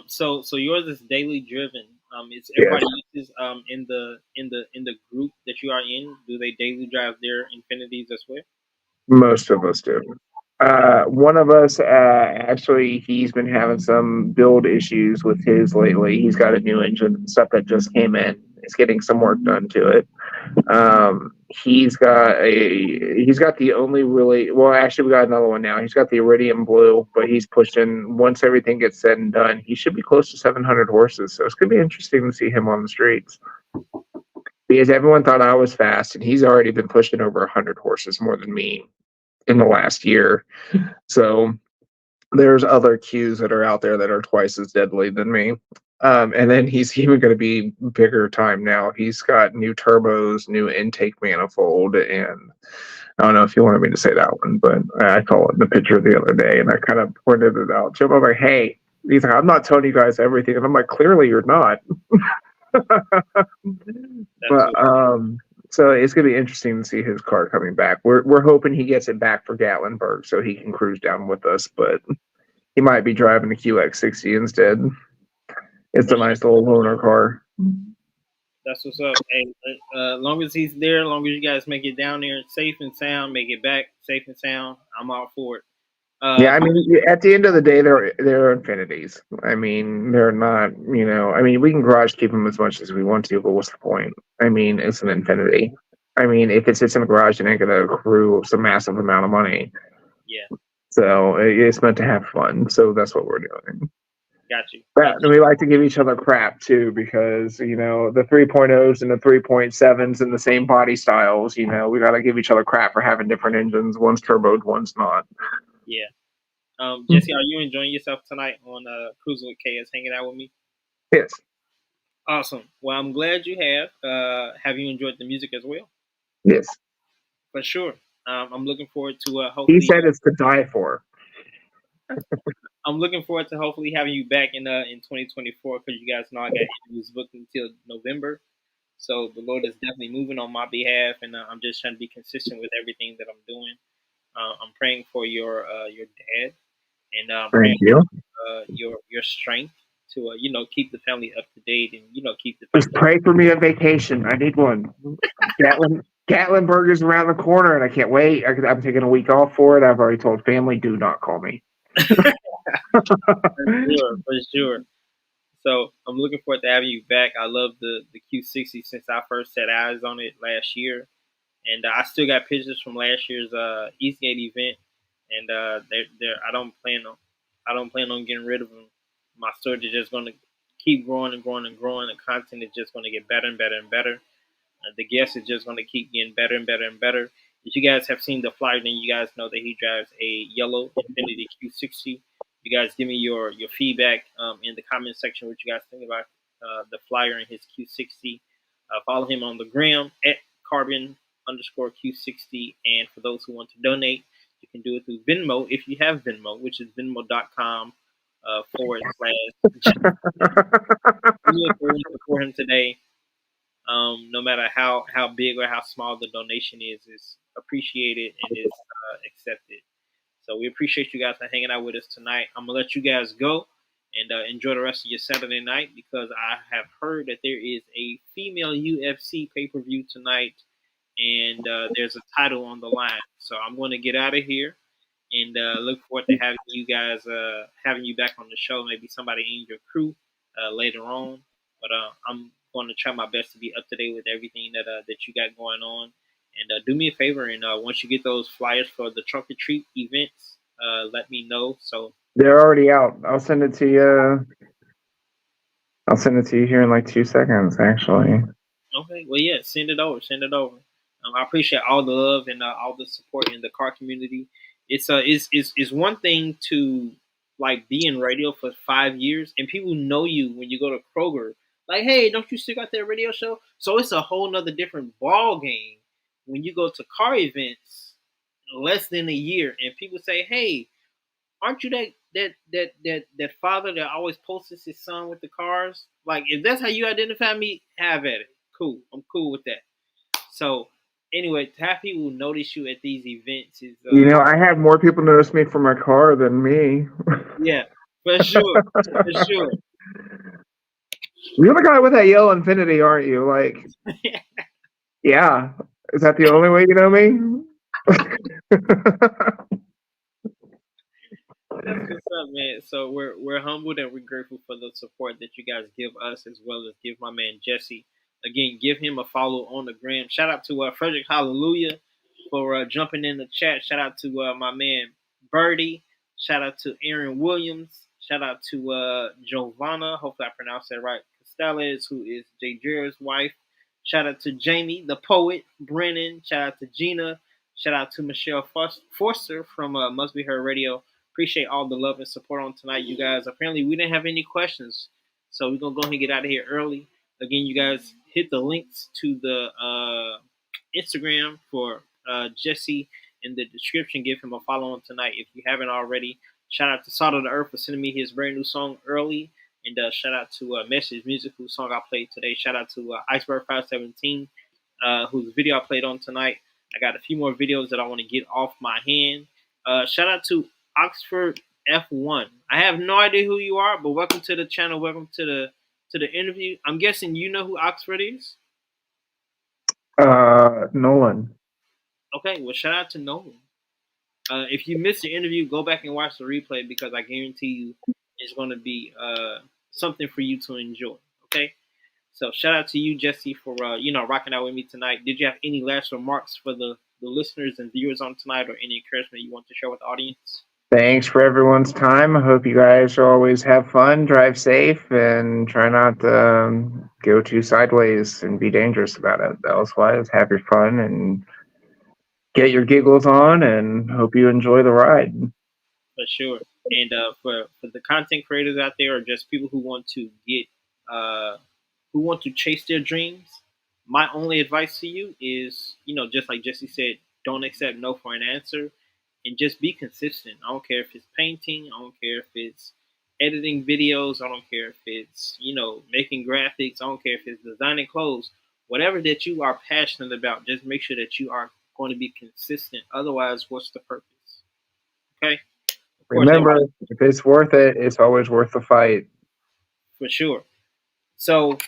So yours is daily driven. Is everybody else's in the group that you are in? Do they daily drive their Infinities as well? Most of us do. One of us, actually, he's been having some build issues with his lately. He's got a new engine and stuff that just came in. It's getting some work done to it. He's got the only really well, actually, we got another one now. He's got the Iridium Blue, but he's pushing once everything gets said and done. He should be close to 700 horses. So it's gonna be interesting to see him on the streets because everyone thought I was fast, and he's already been pushing over 100 horses more than me in the last year. So there's other Qs that are out there that are twice as deadly than me. And then he's even going to be bigger time now. He's got new turbos, new intake manifold, and I don't know if you wanted me to say that one, but I saw it in the picture the other day, and I kind of pointed it out to him. I'm like, hey, he's like, I'm not telling you guys everything, and I'm like, clearly you're not. But so it's gonna be interesting to see his car coming back. We're hoping he gets it back for Gatlinburg so he can cruise down with us, but he might be driving the QX60 instead. It's a nice little loaner car. That's what's up. Hey, as long as he's there, as long as you guys make it down there safe and sound, make it back safe and sound, I'm all for it. Yeah, I mean, at the end of the day, they're Infinities. I mean, they're not. I mean, we can garage keep them as much as we want to, but what's the point? I mean, it's an Infinity. I mean, if it sits in the garage, it ain't gonna accrue some massive amount of money. Yeah, So it's meant to have fun. So that's what we're doing. got you. But we like to give each other crap too, because the 3.0s and the 3.7s and the same body styles. We got to give each other crap for having different engines. One's turboed, one's not. Yeah. Jesse, are you enjoying yourself tonight on Cruising with KS, hanging out with me? Yes. Awesome. Well, I'm glad you have. Have you enjoyed the music as well? Yes. For sure. I'm looking forward to hopefully. He said it's to die for. I'm looking forward to hopefully having you back in 2024 because you guys know I got interviews booked until November. So the Lord is definitely moving on my behalf, and I'm just trying to be consistent with everything that I'm doing. I'm praying for your dad, and praying Thank you. for your strength to keep the family up to date and keep the Just family. pray for me a vacation. I need one. Gatlinburg is around the corner, and I can't wait. I'm taking a week off for it. I've already told family, do not call me. For sure. So I'm looking forward to having you back. I love the Q60 since I first set eyes on it last year, and I still got pictures from last year's Eastgate event, and I don't plan on getting rid of them. My storage is just going to keep growing and growing and growing. The content is just going to get better and better and better. The guest is just going to keep getting better and better and better. If you guys have seen the flyer, then you guys know that he drives a yellow Infiniti Q60. You guys give me your feedback in the comment section what you guys think about the flyer and his Q60. Follow him on the gram at carbon_Q60. And for those who want to donate, you can do it through Venmo if you have Venmo, which is venmo.com /. Support him today. No matter how big or how small the donation is appreciated and is accepted. So we appreciate you guys for hanging out with us tonight. I'm gonna let you guys go and enjoy the rest of your Saturday night because I have heard that there is a female UFC pay-per-view tonight, and there's a title on the line. So I'm going to get out of here and look forward to having you guys having you back on the show. Maybe somebody in your crew later on. But I'm going to try my best to be up to date with everything that you got going on. And do me a favor, and once you get those flyers for the trunk or treat events, let me know. So They're already out. I'll send it to you. I'll send it to you here in like 2 seconds, actually. okay, well, yeah, send it over. Send it over. I appreciate all the love and all the support in the car community. It's one thing to like be in radio for 5 years and people know you when you go to Kroger. Like, hey, don't you still got that radio show? So it's a whole nother different ball game when you go to car events less than a year and people say, hey, aren't you that father that always posts his son with the cars? Like, if that's how you identify me, have at it. Cool. I'm cool with that. So anyway, to have people notice you at these events is I have more people notice me for my car than me. yeah, for sure. For sure. You're the guy with that yellow Infiniti, aren't you? Like, yeah. Is that the only way you know me? That's what's up, man. So we're humbled and we're grateful for the support that you guys give us as well as give my man Jesse. Again, give him a follow on the gram. Shout out to Frederick Hallelujah for jumping in the chat. Shout out to my man Birdie. Shout out to Aaron Williams. Shout out to Giovanna. Hopefully I pronounced that right. Costellas, who is Jay Jarrett's wife. Shout out to Jamie, the poet. Brennan. Shout out to Gina. Shout out to Michelle Forster from Must Be Heard Radio. Appreciate all the love and support on tonight, you guys. Apparently, we didn't have any questions, so we're gonna go ahead and get out of here early. Again, you guys hit the links to the Instagram for Jesse in the description. Give him a follow on tonight if you haven't already. Shout out to Salt of the Earth for sending me his brand new song early, and shout out to Message Music, whose song I played today. Shout out to Iceberg 517, whose video I played on tonight. I got a few more videos that I want to get off my hand. Shout out to Oxford F1. I have no idea who you are, but welcome to the channel. Welcome to the interview. I'm guessing you know who Oxford is. Nolan. Okay, well, shout out to Nolan. If you missed the interview, go back and watch the replay because I guarantee you it's going to be something for you to enjoy. Okay, so shout out to you, Jesse, for rocking out with me tonight. Did you have any last remarks for the listeners and viewers on tonight, or any encouragement you want to share with the audience? Thanks for everyone's time. I hope you guys always have fun, drive safe, and try not to go too sideways and be dangerous about it. Elsewise, have your fun and get your giggles on, and hope you enjoy the ride. For sure. And for the content creators out there, or just people who want to get who want to chase their dreams, my only advice to you is, just like Jesse said, don't accept no for an answer, and just be consistent. I don't care if it's painting. I don't care if it's editing videos. I don't care if it's making graphics. I don't care if it's designing clothes. Whatever that you are passionate about, just make sure that you are going to be consistent. Otherwise, what's the purpose? Okay. Remember, if it's worth it, it's always worth the fight. For sure. So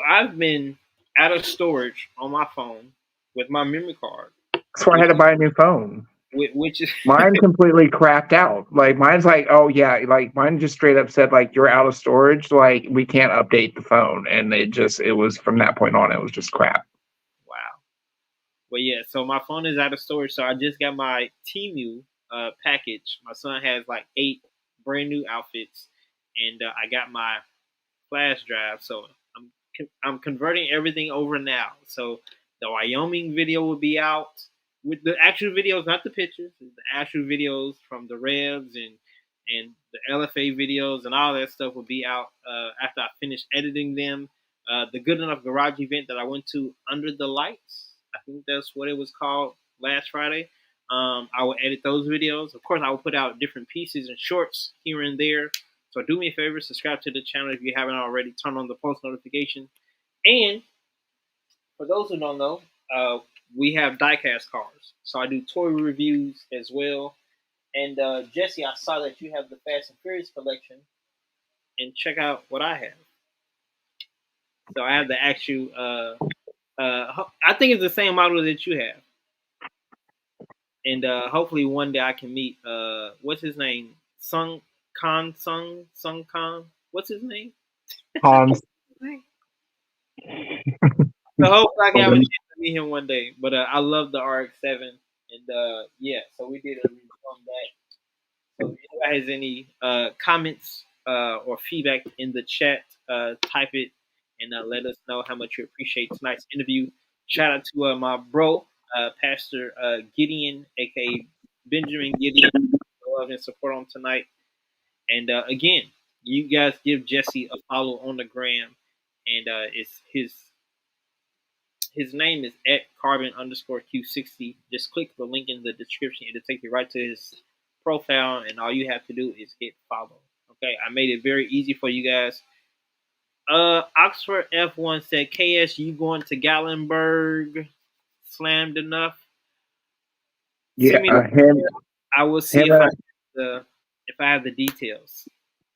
I've been out of storage on my phone with my memory card. That's why I had to buy a new phone. Which is mine completely crapped out. Like mine's like, oh yeah, like mine just straight up said like you're out of storage. Like we can't update the phone, and it was from that point on, it was just crap. Wow. Well, yeah. So my phone is out of storage. So I just got my Temu package. My son has like 8 brand new outfits, and I got my flash drive. So I'm converting everything over now. So the Wyoming video will be out with the actual videos, not the pictures. The actual videos from the revs and the LFA videos and all that stuff will be out after I finish editing them. The Good Enough Garage event that I went to under the lights, I think that's what it was called last Friday. I will edit those videos. Of course, I will put out different pieces and shorts here and there. So do me a favor, subscribe to the channel if you haven't already. Turn on the post notification. And for those who don't know, we have diecast cars. So I do toy reviews as well. And Jesse, I saw that you have the Fast and Furious collection. And check out what I have. So I have the actual, I think it's the same model that you have. And hopefully one day I can meet, what's his name? Sung Khan. What's his name? Hans. So hopefully I can have a chance to meet him one day. But I love the RX-7, and yeah, so we did a review on that. So if anybody has any comments or feedback in the chat, type it and let us know how much you appreciate tonight's interview. Shout out to my bro, Pastor Gideon, aka Benjamin Gideon, for love and support on tonight. And again, you guys give Jesse a follow on the gram, and it's his name is at carbon underscore Q60. Just click the link in the description. It'll take you right to his profile, and all you have to do is hit follow. Okay, I made it very easy for you guys. Oxford F1 said, KS, you going to Gallenberg? Slammed enough. Yeah, Send me I will see if I have the details.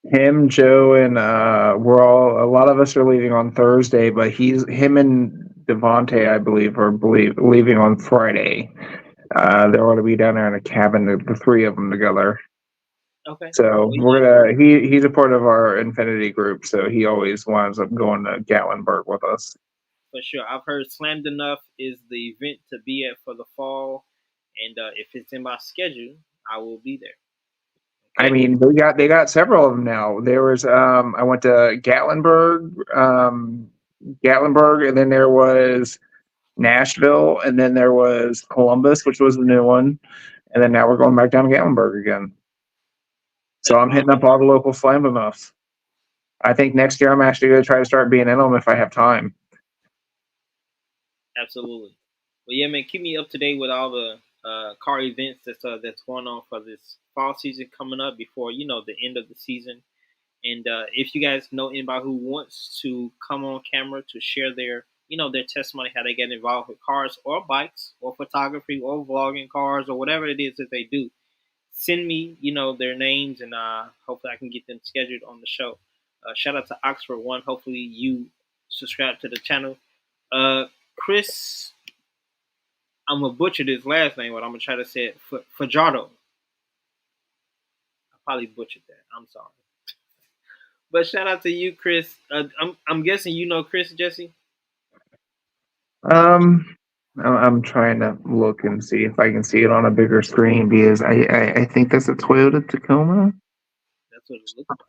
him, Joe, and we're all. A lot of us are leaving on Thursday, but him and Devontae, I believe, are leaving on Friday. They're going to be down there in a cabin, the three of them together. Okay. So we're gonna. He's a part of our Infiniti group, so he always winds up going to Gatlinburg with us. For sure, I've heard Slammed Enough is the event to be at for the fall, and if it's in my schedule, I will be there. I mean, they got several of them now. There was I went to Gatlinburg, and then there was Nashville, and then there was Columbus, which was the new one, and then now we're going back down to Gatlinburg again. So I'm hitting up all the local slam enough. I think next year I'm actually going to try to start being in them if I have time. Absolutely. Well, yeah, man, keep me up to date with all the car events that's going on for this fall season coming up before the end of the season. And if you guys know anybody who wants to come on camera to share their their testimony, how they get involved with cars or bikes or photography or vlogging cars or whatever it is that they do, send me their names, and hopefully I can get them scheduled on the show. Shout out to Oxford One. Hopefully you subscribe to the channel. Chris, I'm gonna butcher this last name, but I'm gonna try to say it. Fajardo. I probably butchered that. I'm sorry. But shout out to you, Chris. I'm guessing you know Chris, Jesse. I'm trying to look and see if I can see it on a bigger screen because I think that's a Toyota Tacoma. That's what it looks like.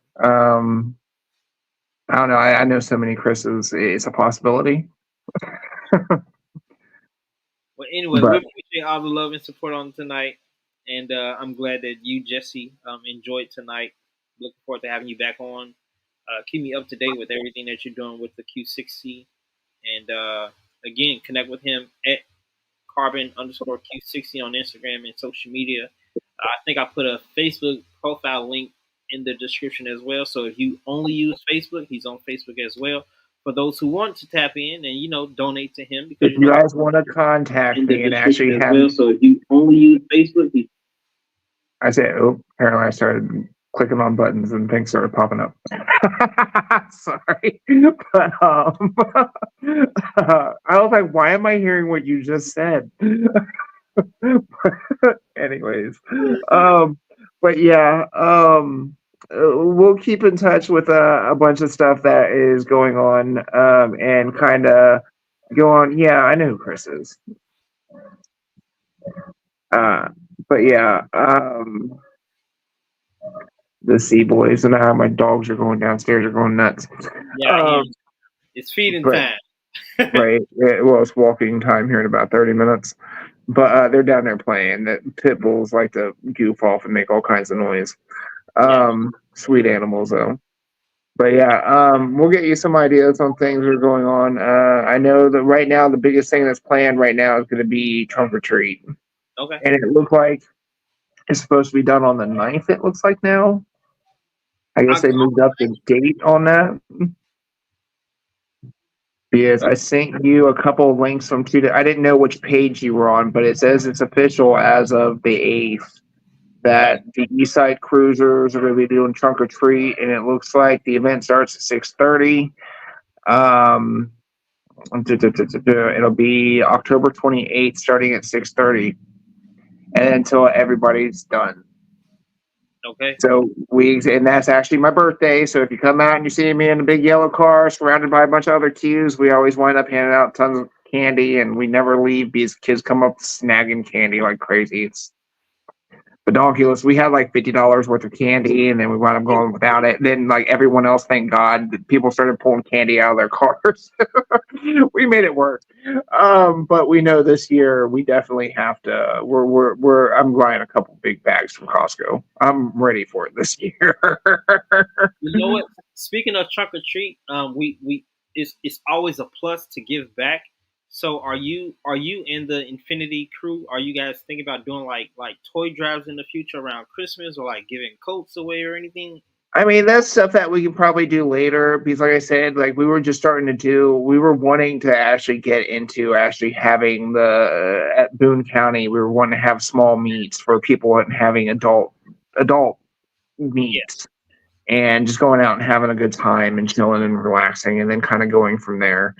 I don't know. I know so many Chris's. It's a possibility. Well, anyway, we appreciate all the love and support on tonight, and I'm glad that you, Jesse, enjoyed tonight. Looking forward to having you back on. Keep me up to date with everything that you're doing with the Q60, and again, connect with him at carbon underscore Q60 on Instagram and social media. I think I put a Facebook profile link in the description as well. So if you only use Facebook, he's on Facebook as well. For those who want to tap in and donate to him, because if you guys want to contact me and actually have, well. So if you only use Facebook, I said, oh, apparently I started clicking on buttons and things started popping up. Sorry, but I was like, why am I hearing what you just said? Anyways, but yeah, we'll keep in touch with a bunch of stuff that is going on, and kind of go on. Yeah, I know who Chris is. But yeah, the Sea Boys and my dogs are going downstairs are going nuts. Yeah, it's feeding time. Right. Well, it's walking time here in about 30 minutes. But they're down there playing. The pit bulls like to goof off and make all kinds of noise. Sweet animals, though. But yeah, we'll get you some ideas on things that are going on. I know that right now the biggest thing that's planned right now is going to be trunk or treat. Okay. And it looked like it's supposed to be done on the 9th, it looks like now. I guess they moved up the date on that. Because I sent you a couple of links from I didn't know which page you were on, but it says it's official as of the 8th that the East Side Cruisers are going to be doing trunk or treat, and it looks like the event starts at 6:30. It'll be October 28th, starting at 6:30, and until everybody's done. Okay. So and that's actually my birthday. So if you come out and you see me in a big yellow car surrounded by a bunch of other queues, we always wind up handing out tons candy, and we never leave because kids come up snagging candy like crazy. It's pedonculous. We had like $50 worth of candy, and then we wound up going without it. Then, like everyone else, thank God, people started pulling candy out of their cars. We made it work. But we know this year we definitely have to. I'm buying a couple big bags from Costco. I'm ready for it this year. You know what? Speaking of trunk or treat, we it's always a plus to give back. So are you in the Infinity crew? Are you guys thinking about doing like toy drives in the future around Christmas, or like giving coats away or anything? I mean, that's stuff that we can probably do later because, like I said, like we were just starting to do. We were wanting to actually get into actually having the at Boone County. We were wanting to have small meets for people and having adult Yeah. meets and just going out and having a good time and chilling and relaxing, and then kind of going from there.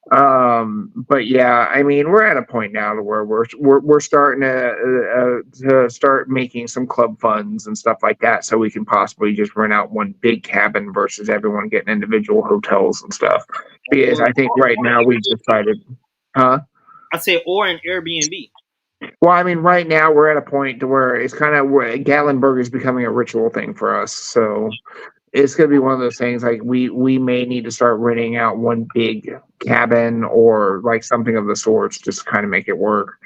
But yeah, I mean, we're at a point now to where we're starting to start making some club funds and stuff like that, so we can possibly just rent out one big cabin versus everyone getting individual hotels and stuff. Because I think right now we've decided, huh? I say or an Airbnb. Well, I mean, right now we're at a point to where it's kind of where Gatlinburg is becoming a ritual thing for us. So it's going to be one of those things like we may need to start renting out one big cabin or like something of the sorts just to kind of make it work.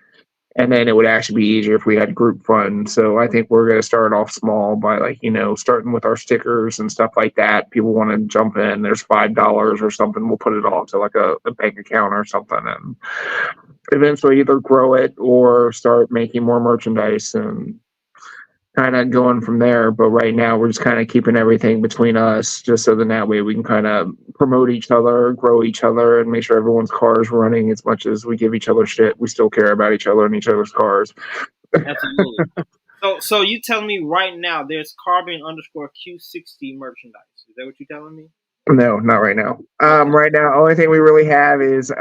And then it would actually be easier if we had group fun. So I think we're going to start off small by like, starting with our stickers and stuff like that. People want to jump in, there's $5 or something. We'll put it all to like a bank account or something and eventually either grow it or start making more merchandise and kind of going from there. But right now, we're just kind of keeping everything between us, just so then that way we can kind of promote each other, grow each other, and make sure everyone's car is running. As much as we give each other shit, we still care about each other and each other's cars. Absolutely. So you telling me right now there's carbon underscore Q60 merchandise? Is that what you're telling me? No, not right now. Right now, only thing we really have is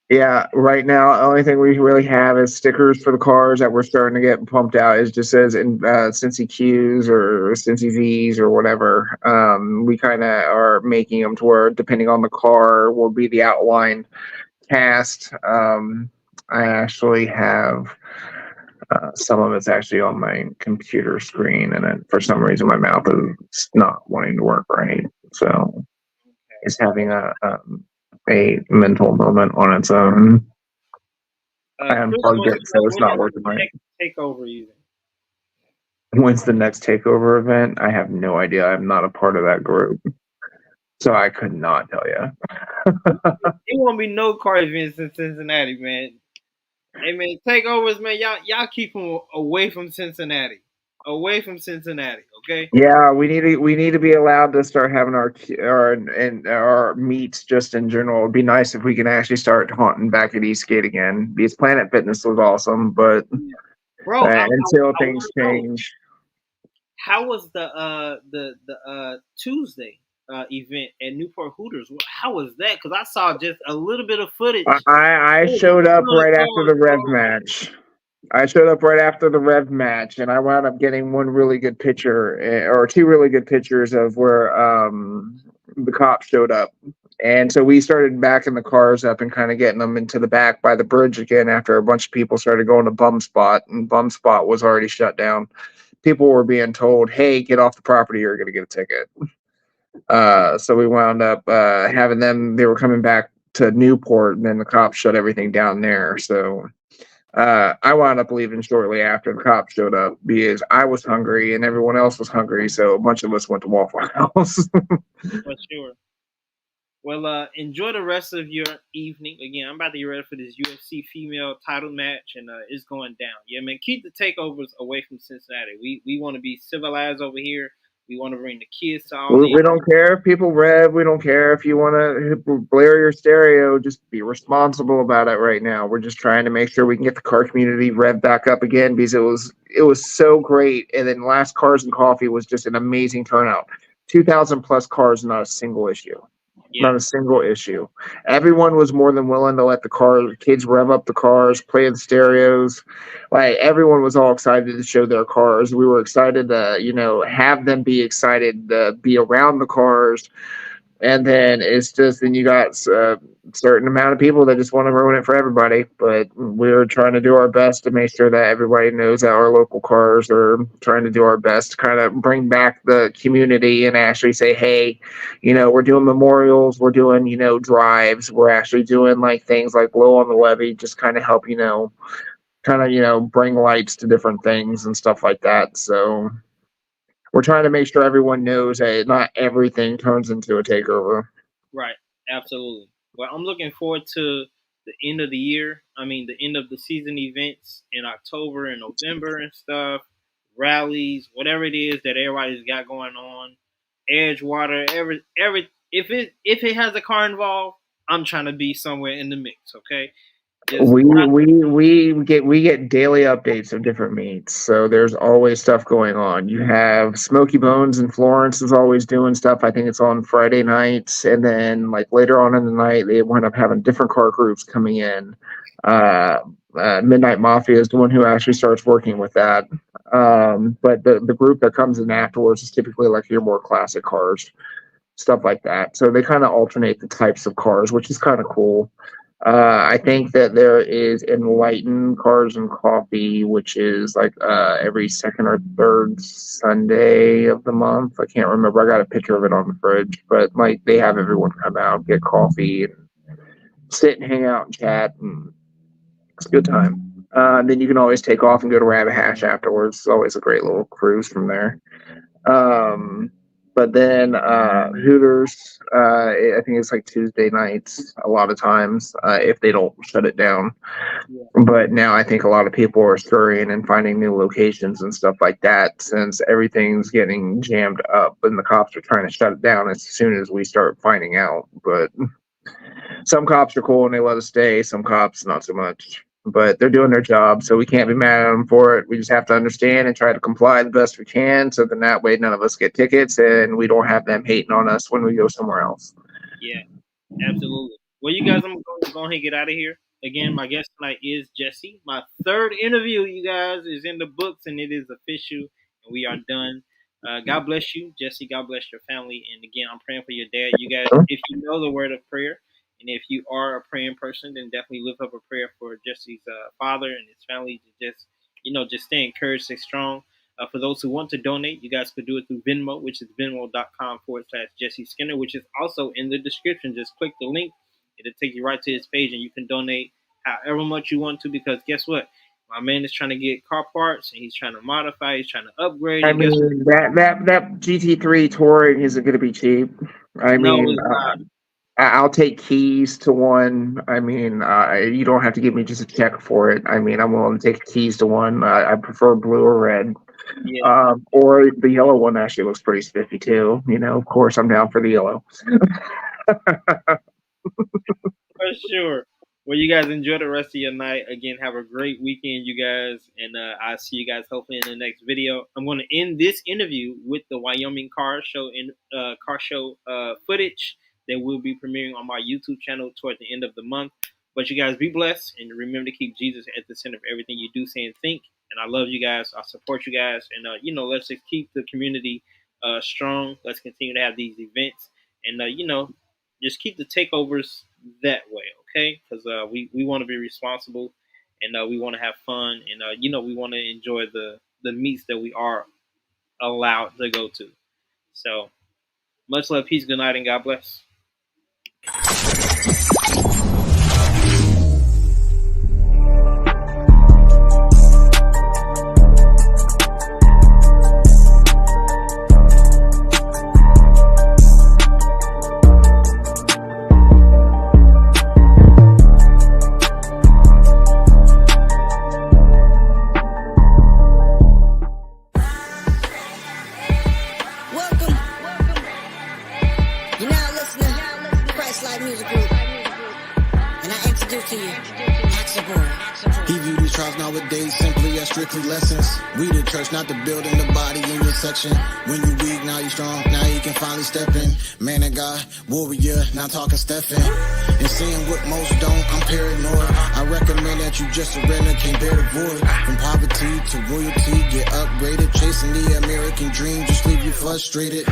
yeah, right now, the only thing we really have is stickers for the cars that we're starting to get pumped out. It just says in Cincy Qs or Cincy Vs or whatever. We kind of are making them to where, depending on the car, will be the outline cast. I actually have some of it's actually on my computer screen, and then for some reason my mouth is not wanting to work right. So it's having a mental moment on its own. I unplugged it, so it's not working right. Takeover even. When's the next takeover event? I have no idea. I'm not a part of that group, so I could not tell you. There won't be no car events in Cincinnati, man. Hey man, takeovers, man. Y'all keep them away from Cincinnati. Away from Cincinnati, okay? Yeah, we need to be allowed to start having our meets just in general. It'd be nice if we can actually start haunting back at Eastgate again. Because Planet Fitness was awesome, but bro, until things change. How was the Tuesday event at Newport Hooters? How was that? Because I saw just a little bit of footage. I showed up right after the Rev match. I showed up right after the Rev match, and I wound up getting one really good picture, or two really good pictures of where the cops showed up. And so we started backing the cars up and kind of getting them into the back by the bridge again after a bunch of people started going to Bum Spot, and Bum Spot was already shut down. People were being told, hey, get off the property, you're going to get a ticket. So we wound up having them, they were coming back to Newport, and then the cops shut everything down there. So I wound up leaving shortly after the cops showed up because I was hungry and everyone else was hungry. So a bunch of us went to Waffle House. For sure. Well, enjoy the rest of your evening. Again, I'm about to get ready for this UFC female title match, and it's going down. Yeah, man, keep the takeovers away from Cincinnati. We want to be civilized over here. We want to bring the kids to all we don't care if people rev. We don't care if you want to blare your stereo. Just be responsible about it right now. We're just trying to make sure we can get the car community rev back up again because it was so great. And then last Cars and Coffee was just an amazing turnout. 2,000 plus cars, not a single issue. Yeah. Not a single issue. Everyone was more than willing to let the kids rev up the cars, play the stereos. Like everyone was all excited to show their cars. We were excited to, have them be excited to be around the cars. And then it's just then you got a certain amount of people that just want to ruin it for everybody. But we're trying to do our best to make sure that everybody knows that our local cars are trying to do our best to kind of bring back the community and actually say, hey, we're doing memorials, we're doing, drives, we're actually doing like things like blow on the levee, just kind of help, bring lights to different things and stuff like that. So we're trying to make sure everyone knows that not everything turns into a takeover. Right. Absolutely. Well, I'm looking forward to the end of the year. I mean, the end of the season events in October and November and stuff, rallies, whatever it is that everybody's got going on, Edgewater, every if it has a car involved, I'm trying to be somewhere in the mix. Okay. Just We get daily updates of different meets, so there's always stuff going on. You have Smoky Bones in Florence is always doing stuff. I think it's on Friday nights, and then like later on in the night they wind up having different car groups coming in. Midnight Mafia is the one who actually starts working with that. But the group that comes in afterwards is typically like your more classic cars, stuff like that. So they kind of alternate the types of cars, which is kind of cool. I think that there is Enlightened Cars and Coffee, which is like every second or third Sunday of the month. I can't remember. I got a picture of it on the fridge, but like they have everyone come out, get coffee, and sit and hang out and chat, and it's a good time. Then you can always take off and go to Rabbit Hash afterwards. It's always a great little cruise from there. But then Hooters, I think it's like Tuesday nights a lot of times if they don't shut it down. Yeah. But now I think a lot of people are scurrying and finding new locations and stuff like that since everything's getting jammed up and the cops are trying to shut it down as soon as we start finding out. But some cops are cool and they let us stay. Some cops, not so much. But they're doing their job, so we can't be mad at them for it. We just have to understand and try to comply the best we can, so then that way none of us get tickets and we don't have them hating on us when we go somewhere else. Yeah, absolutely. Well, you guys, I'm going to go ahead and get out of here. Again, my guest tonight is Jesse. My third interview, you guys, is in the books, and it is official, and we are done. God bless you, Jesse. God bless your family. And again, I'm praying for your dad. You guys, if you know the word of prayer, and if you are a praying person, then definitely lift up a prayer for Jesse's father and his family to just stay encouraged, stay strong. For those who want to donate, you guys could do it through Venmo, which is venmo.com/Jesse Skinner, which is also in the description. Just click the link. It'll take you right to his page, and you can donate however much you want to, because guess what? My man is trying to get car parts, and he's trying to modify, he's trying to upgrade. I mean, that GT3 Touring isn't going to be cheap. I'll take keys to one. I mean, you don't have to give me just a check for it. I mean, I'm willing to take keys to one. I prefer blue or red. Yeah. Or the yellow one actually looks pretty spiffy too. Of course, I'm down for the yellow. For sure. Well, you guys enjoy the rest of your night. Again, have a great weekend, you guys. And I'll see you guys hopefully in the next video. I'm going to end this interview with the Wyoming car show footage that will be premiering on my YouTube channel toward the end of the month. But you guys be blessed, and remember to keep Jesus at the center of everything you do, say, and think. And I love you guys. I support you guys. And, let's just keep the community strong. Let's continue to have these events. And, just keep the takeovers that way, okay? Because we want to be responsible, and we want to have fun. And, we want to enjoy the meets that we are allowed to go to. So much love, peace, good night, and God bless. trials nowadays simply as strictly lessons. We the church, not the building, the body in your section. When you weak, now you strong, now you can finally step in. Man of God, warrior, now talking Stephen. And seeing what most don't, I'm paranoid. I recommend that you just surrender, can't bear the void. From poverty to royalty, get upgraded. Chasing the American dream, just leave you frustrated.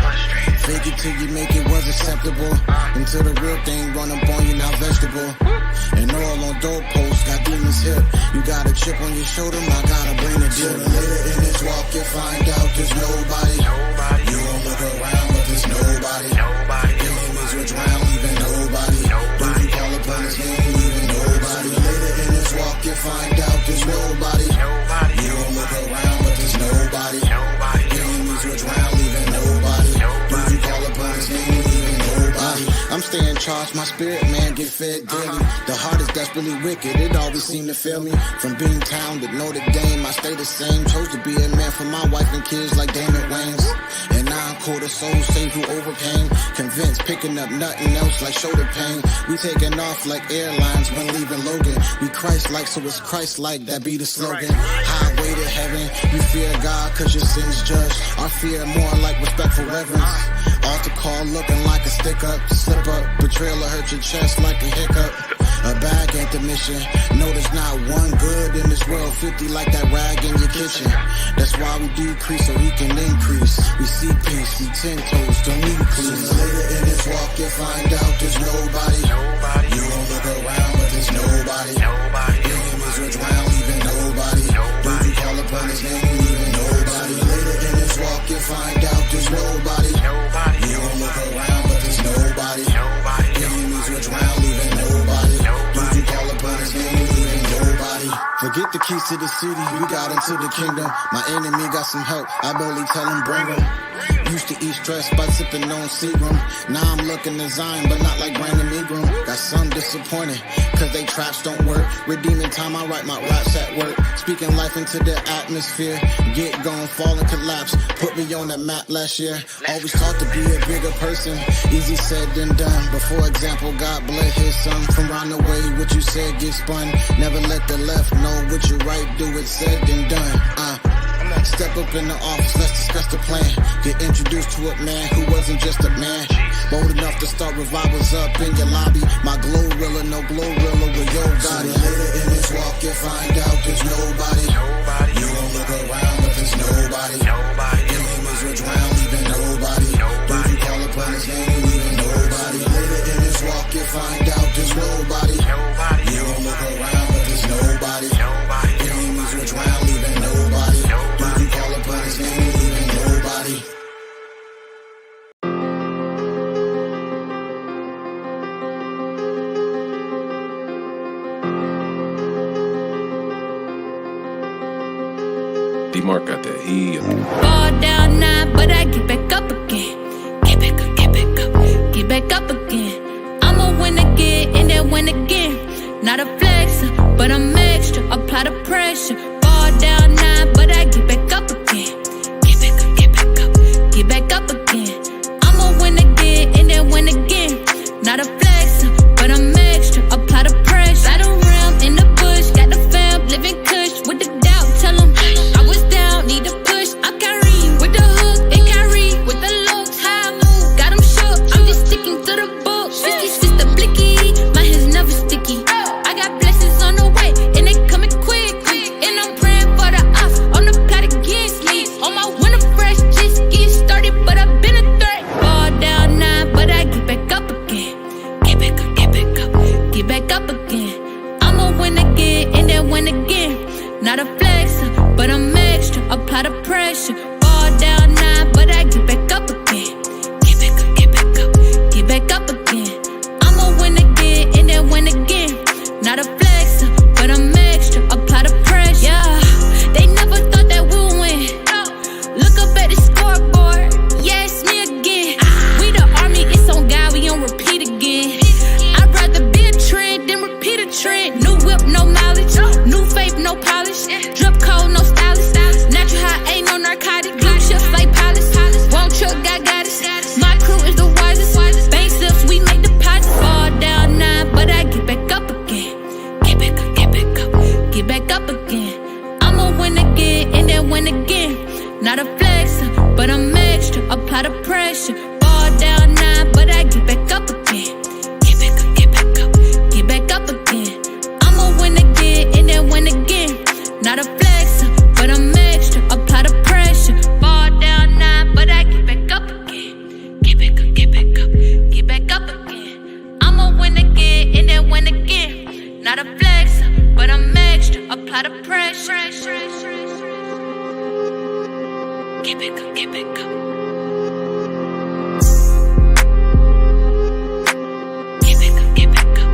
Fake it till you make it was acceptable. Until the real thing run up on you, now vegetable. And all on doorposts, got demons hip. You got a chip on your shoulder, now gotta bring a dip. Later in this walk, you find out there's nobody. You gon' look around, but there's nobody. Enemies will drown, leaving nobody. When you call upon his name, leaving nobody. Later in this walk, you find out there's nobody. You gon' look around, but there's nobody. Enemies will drown, leaving nobody. When you call upon his name, leaving nobody. I'm staying charged, my spirit man get fed daily. The heart is desperately wicked, it always seem to fail me. From being town to Notre Dame, I stay the same. Chose to be a man for my wife and kids like Damon Wayans. And now I'm quarter soul saved who overcame. Convinced, picking up nothing else like shoulder pain. We taking off like airlines when leaving Logan. We Christ-like, so it's Christ-like, that be the slogan. Highway to heaven, you fear God cause your sins judged. Our fear more like respectful reverence. Altar call looking like a stick up, slip up. Betrayal will hurt your chest like a hiccup. A bag ain't the mission. No, there's not one good in this world. 50 like that rag in your kitchen. That's why we decrease so we can increase. We see peace, we 10 toes, don't need please. Later in this walk, you find out there's nobody. You gon' look around, but there's nobody. Enemies will drown, leaving nobody. When you call upon his name, leaving nobody. Later in this walk, you find out there's nobody. You gon' look around, but there's nobody. Enemies will drown, leaving nobody. When you call upon his name, leaving nobody. Forget the keys to the city, we got into the kingdom. My enemy got some help, I boldly tell him bring him. Used to eat stress by sipping on serum. Now I'm looking to Zion, but not like Brandon Ingram. Got some disappointed, cause they traps don't work. Redeeming time, I write my raps at work. Speaking life into the atmosphere. Get gone, fall and collapse. Put me on that map last year. Always taught to be a bigger person. Easy said than done. But for example, God bled his son. From round the way, what you said get spun. Never let the left know what you right, do it said and done. Step up in the office, let's discuss the plan. Get introduced to a man who wasn't just a man. Bold enough to start revivals up in your lobby. My Glorilla, no Glorilla with your God. Later in this walk, you find out there's nobody. You gon' look around, but there's nobody. Enemies will drown, leaving nobody. When you call upon his name, leaving nobody. Later in this walk, you find out there's nobody. You gon' look around, but there's nobody. Enemies will drown, leaving nobody. When you call upon his name, leaving nobody. D-Mark got that heel. Fall down now, but I get back up again. Get back up, get back up, get back up again. I'ma win again and then win again. Not a flexer, but I'm extra. Apply the pressure. Fall down now, but I get back up again. Get back up, get back up, get back up again. I'ma win again and then win again. Not a flexer, but I'm extra. Apply the pressure. Battle ram in the bush, got the fam living kush with the doubt. Tell 'em I was down, need a push. I carry with the hook and carry with the looks. High move, got 'em shook. I'm just sticking to the book. 50 sister blicky, my hands never sticky. I got blessings on the way and they coming quick. And I'm praying for the ops on the plot against me. On my winter fresh, just get started, but I've been a threat. Fall down now, but I get back up again. Get back up, get back up, get back up again. I'ma win again and then win again. Not a flexer, but I'm extra. Apply the pressure. Fall down now, but I get back up again. Get back up, get back up, get back up again. I'ma win again and then win again. Not a flexer, but I'm extra. Apply the pressure. Yeah, they never thought that we would win. Look up at the scoreboard. Yeah, it's me again. We the army, it's on God, we on repeat again. I'd rather be a trend than repeat a trend. New whip, no mileage. New faith, no polish. Drip code, no stylist. Natural high, ain't no narcotics. Not a flex, but I'm extra. Apply the pressure. Fall down now, but I get back up again. Get back up, get back up, get back up again. I'ma win again and then win again. Not a flex, but I'm extra. Apply the pressure. Fall down now, but I get back up again. Get back up, get back up, get back up again. I'ma win again and then win again. Not a flex, but I'm extra. Apply the pressure. Get back up, get back up. Get back up, get back up.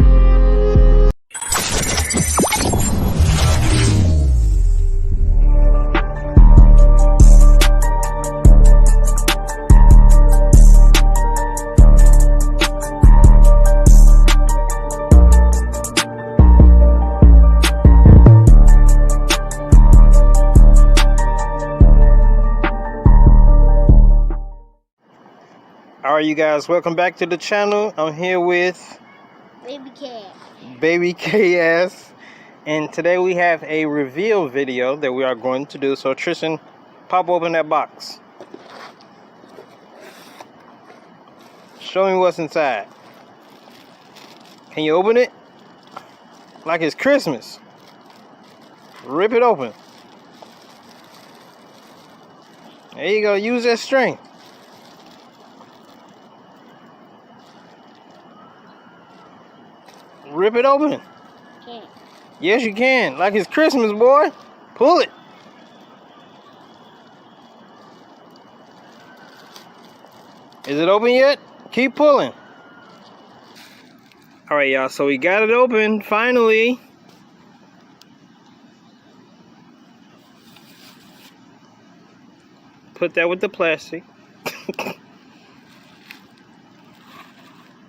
Alright, you guys, welcome back to the channel. I'm here with Baby KS, and today we have a reveal video that we are going to do. So Tristan, pop open that box. Show me what's inside. Can you open it? Like it's Christmas. Rip it open. There you go, use that string. Rip it open. Can't. Yes, you can. Like it's Christmas, boy. Pull it. Is it open yet? Keep pulling. All right, y'all. So we got it open finally. Put that with the plastic.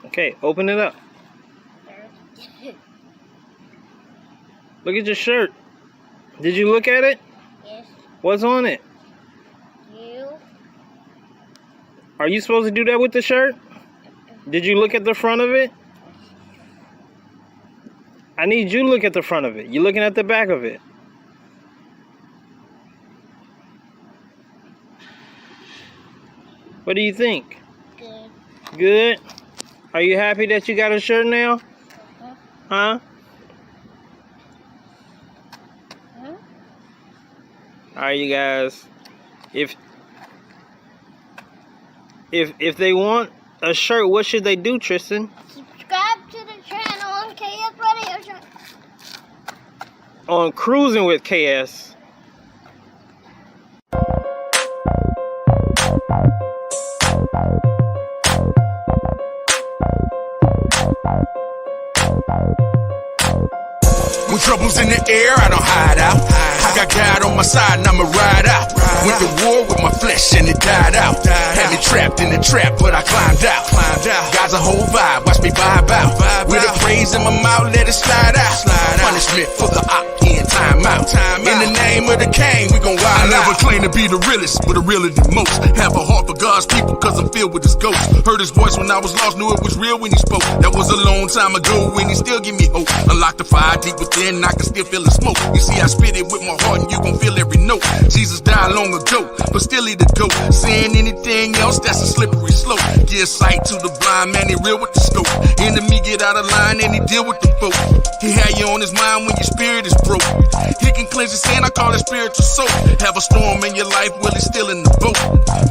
Okay, open it up. Look at your shirt. Did you look at it? Yes. What's on it? You. Are you supposed to do that with the shirt? Did you look at the front of it? I need you to look at the front of it. You're looking at the back of it. What do you think? Good. Good? Are you happy that you got a shirt now? Huh? Alright, you guys, if they want a shirt, what should they do, Tristan? Subscribe to the channel on KS Radio Show. On Kruisin with KS. When trouble's in the air, I don't hide out. I got God on my side and I'ma ride out. Went to war with my flesh and it died out. Had me trapped in the trap, but I climbed out. God's a whole vibe, watch me vibe out. With a praise in my mouth, let it slide out. Punishment for the op, in time out. In the name of the king, we gon' wild out. I never claim to be the realest, but the realer than most. Have a heart for God's people, cause I'm filled with his ghost. Heard his voice when I was lost, knew it was real when he spoke. That was a long time ago, when he still give me hope. Unlock the fire deep within, I can still feel the smoke. You see, I spit it with my heart and you gon' feel every note. Jesus died long ago, but still he the goat. Saying anything else, that's a slippery slope. Give sight to the blind man, he real with the scope. Enemy get out of line and he deal with the folk. He had you on his mind when your spirit is broke. He can cleanse your sin, I call it spiritual soap. Have a storm in your life, well, he's still in the boat.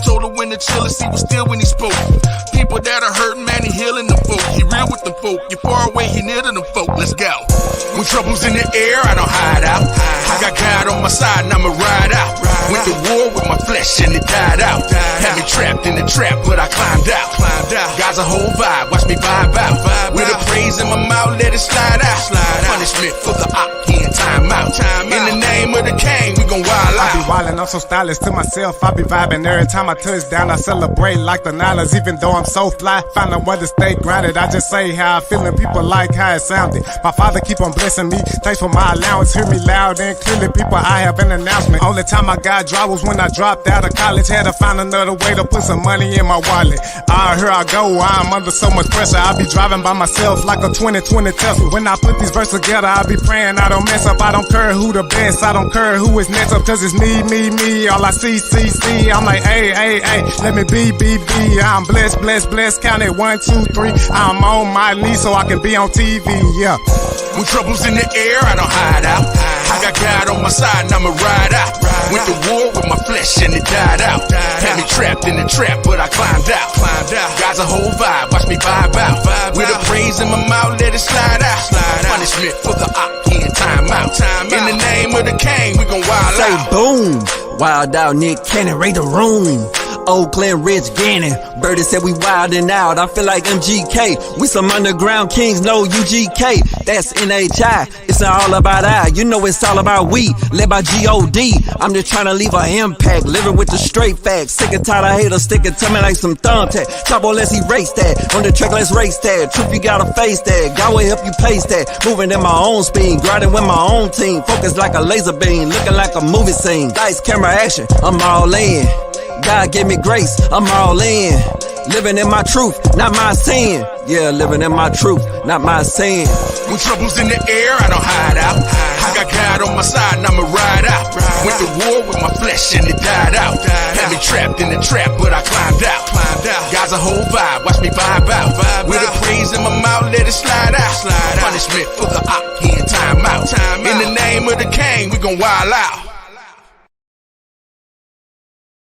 Told her when to chill and he was still when he spoke. People that are hurting, man, he healing them folk. He real with them folk, you far away, he near to them folk. Let's go. When trouble's in the air, I don't hide out. I got God on my side and I'ma ride out. Went to war with my flesh and it died out. Had me trapped in the trap, but I climbed out. God's a whole vibe, watch me vibe out. With a praise in my mouth, let it slide out. Punishment for the op, in time out. In the name of the king, we gon' wild out. I be wildin', I'm so stylish to myself. I be vibing every time I touch down. I celebrate like the Niners, even though I'm so fly. Find a way to stay grounded. I just say how I feel and people like how it sounded. My father keep on blessing me. Thanks for my allowance. Hear me loud and clearly, people. I have an announcement. Only time I got dry was when I dropped out of college. Had to find another way to put some money in my wallet. Here I go. I'm under so much pressure. I be driving by myself like a 2020 Tesla. When I put these verses together, I be praying I don't mess up. I don't care who the best. I don't care who is next up. Cause it's me me. All I see. I'm like, hey, let me be. I'm blessed. Count it 1, 2, 3. I'm on my knees so I can be on TV, yeah. When trouble's in the air, I don't hide out. I got God on my side and I'ma ride out. Went to war with my flesh and it died out. Had me trapped in the trap, but I climbed out. God's a whole vibe, watch me vibe out. With a praise in my mouth, let it slide out. Punishment for the op, he in time out. In the name of the king, we gon' wild Say out. boom, wild out, Nick Cannon, raid the room. Oakland, Rich Gannon, Birdie said we wildin' out. I feel like MGK, we some underground kings, no UGK. That's NHI, it's not all about I. You know it's all about we, led by G.O.D. I'm just tryna leave an impact, living with the straight facts. Sick and tired of haters sticking to me like some thumbtack. Chopper, let's erase that, on the track let's race that. Truth, you gotta face that, God will help you pace that. Moving in my own speed, grinding with my own team. Focus like a laser beam, looking like a movie scene. Lights, camera, action, I'm all in. God gave me grace, I'm all in. Living in my truth, not my sin. Yeah, living in my truth, not my sin. When trouble's in the air, I don't hide out. I got God on my side and I'ma ride out. Went to war with my flesh and it died out. Had me trapped in the trap, but I climbed out. God's a whole vibe, watch me vibe out. With a praise in my mouth, let it slide out. Punishment for the op, he in time out. In the name of the king, we gon' wild out.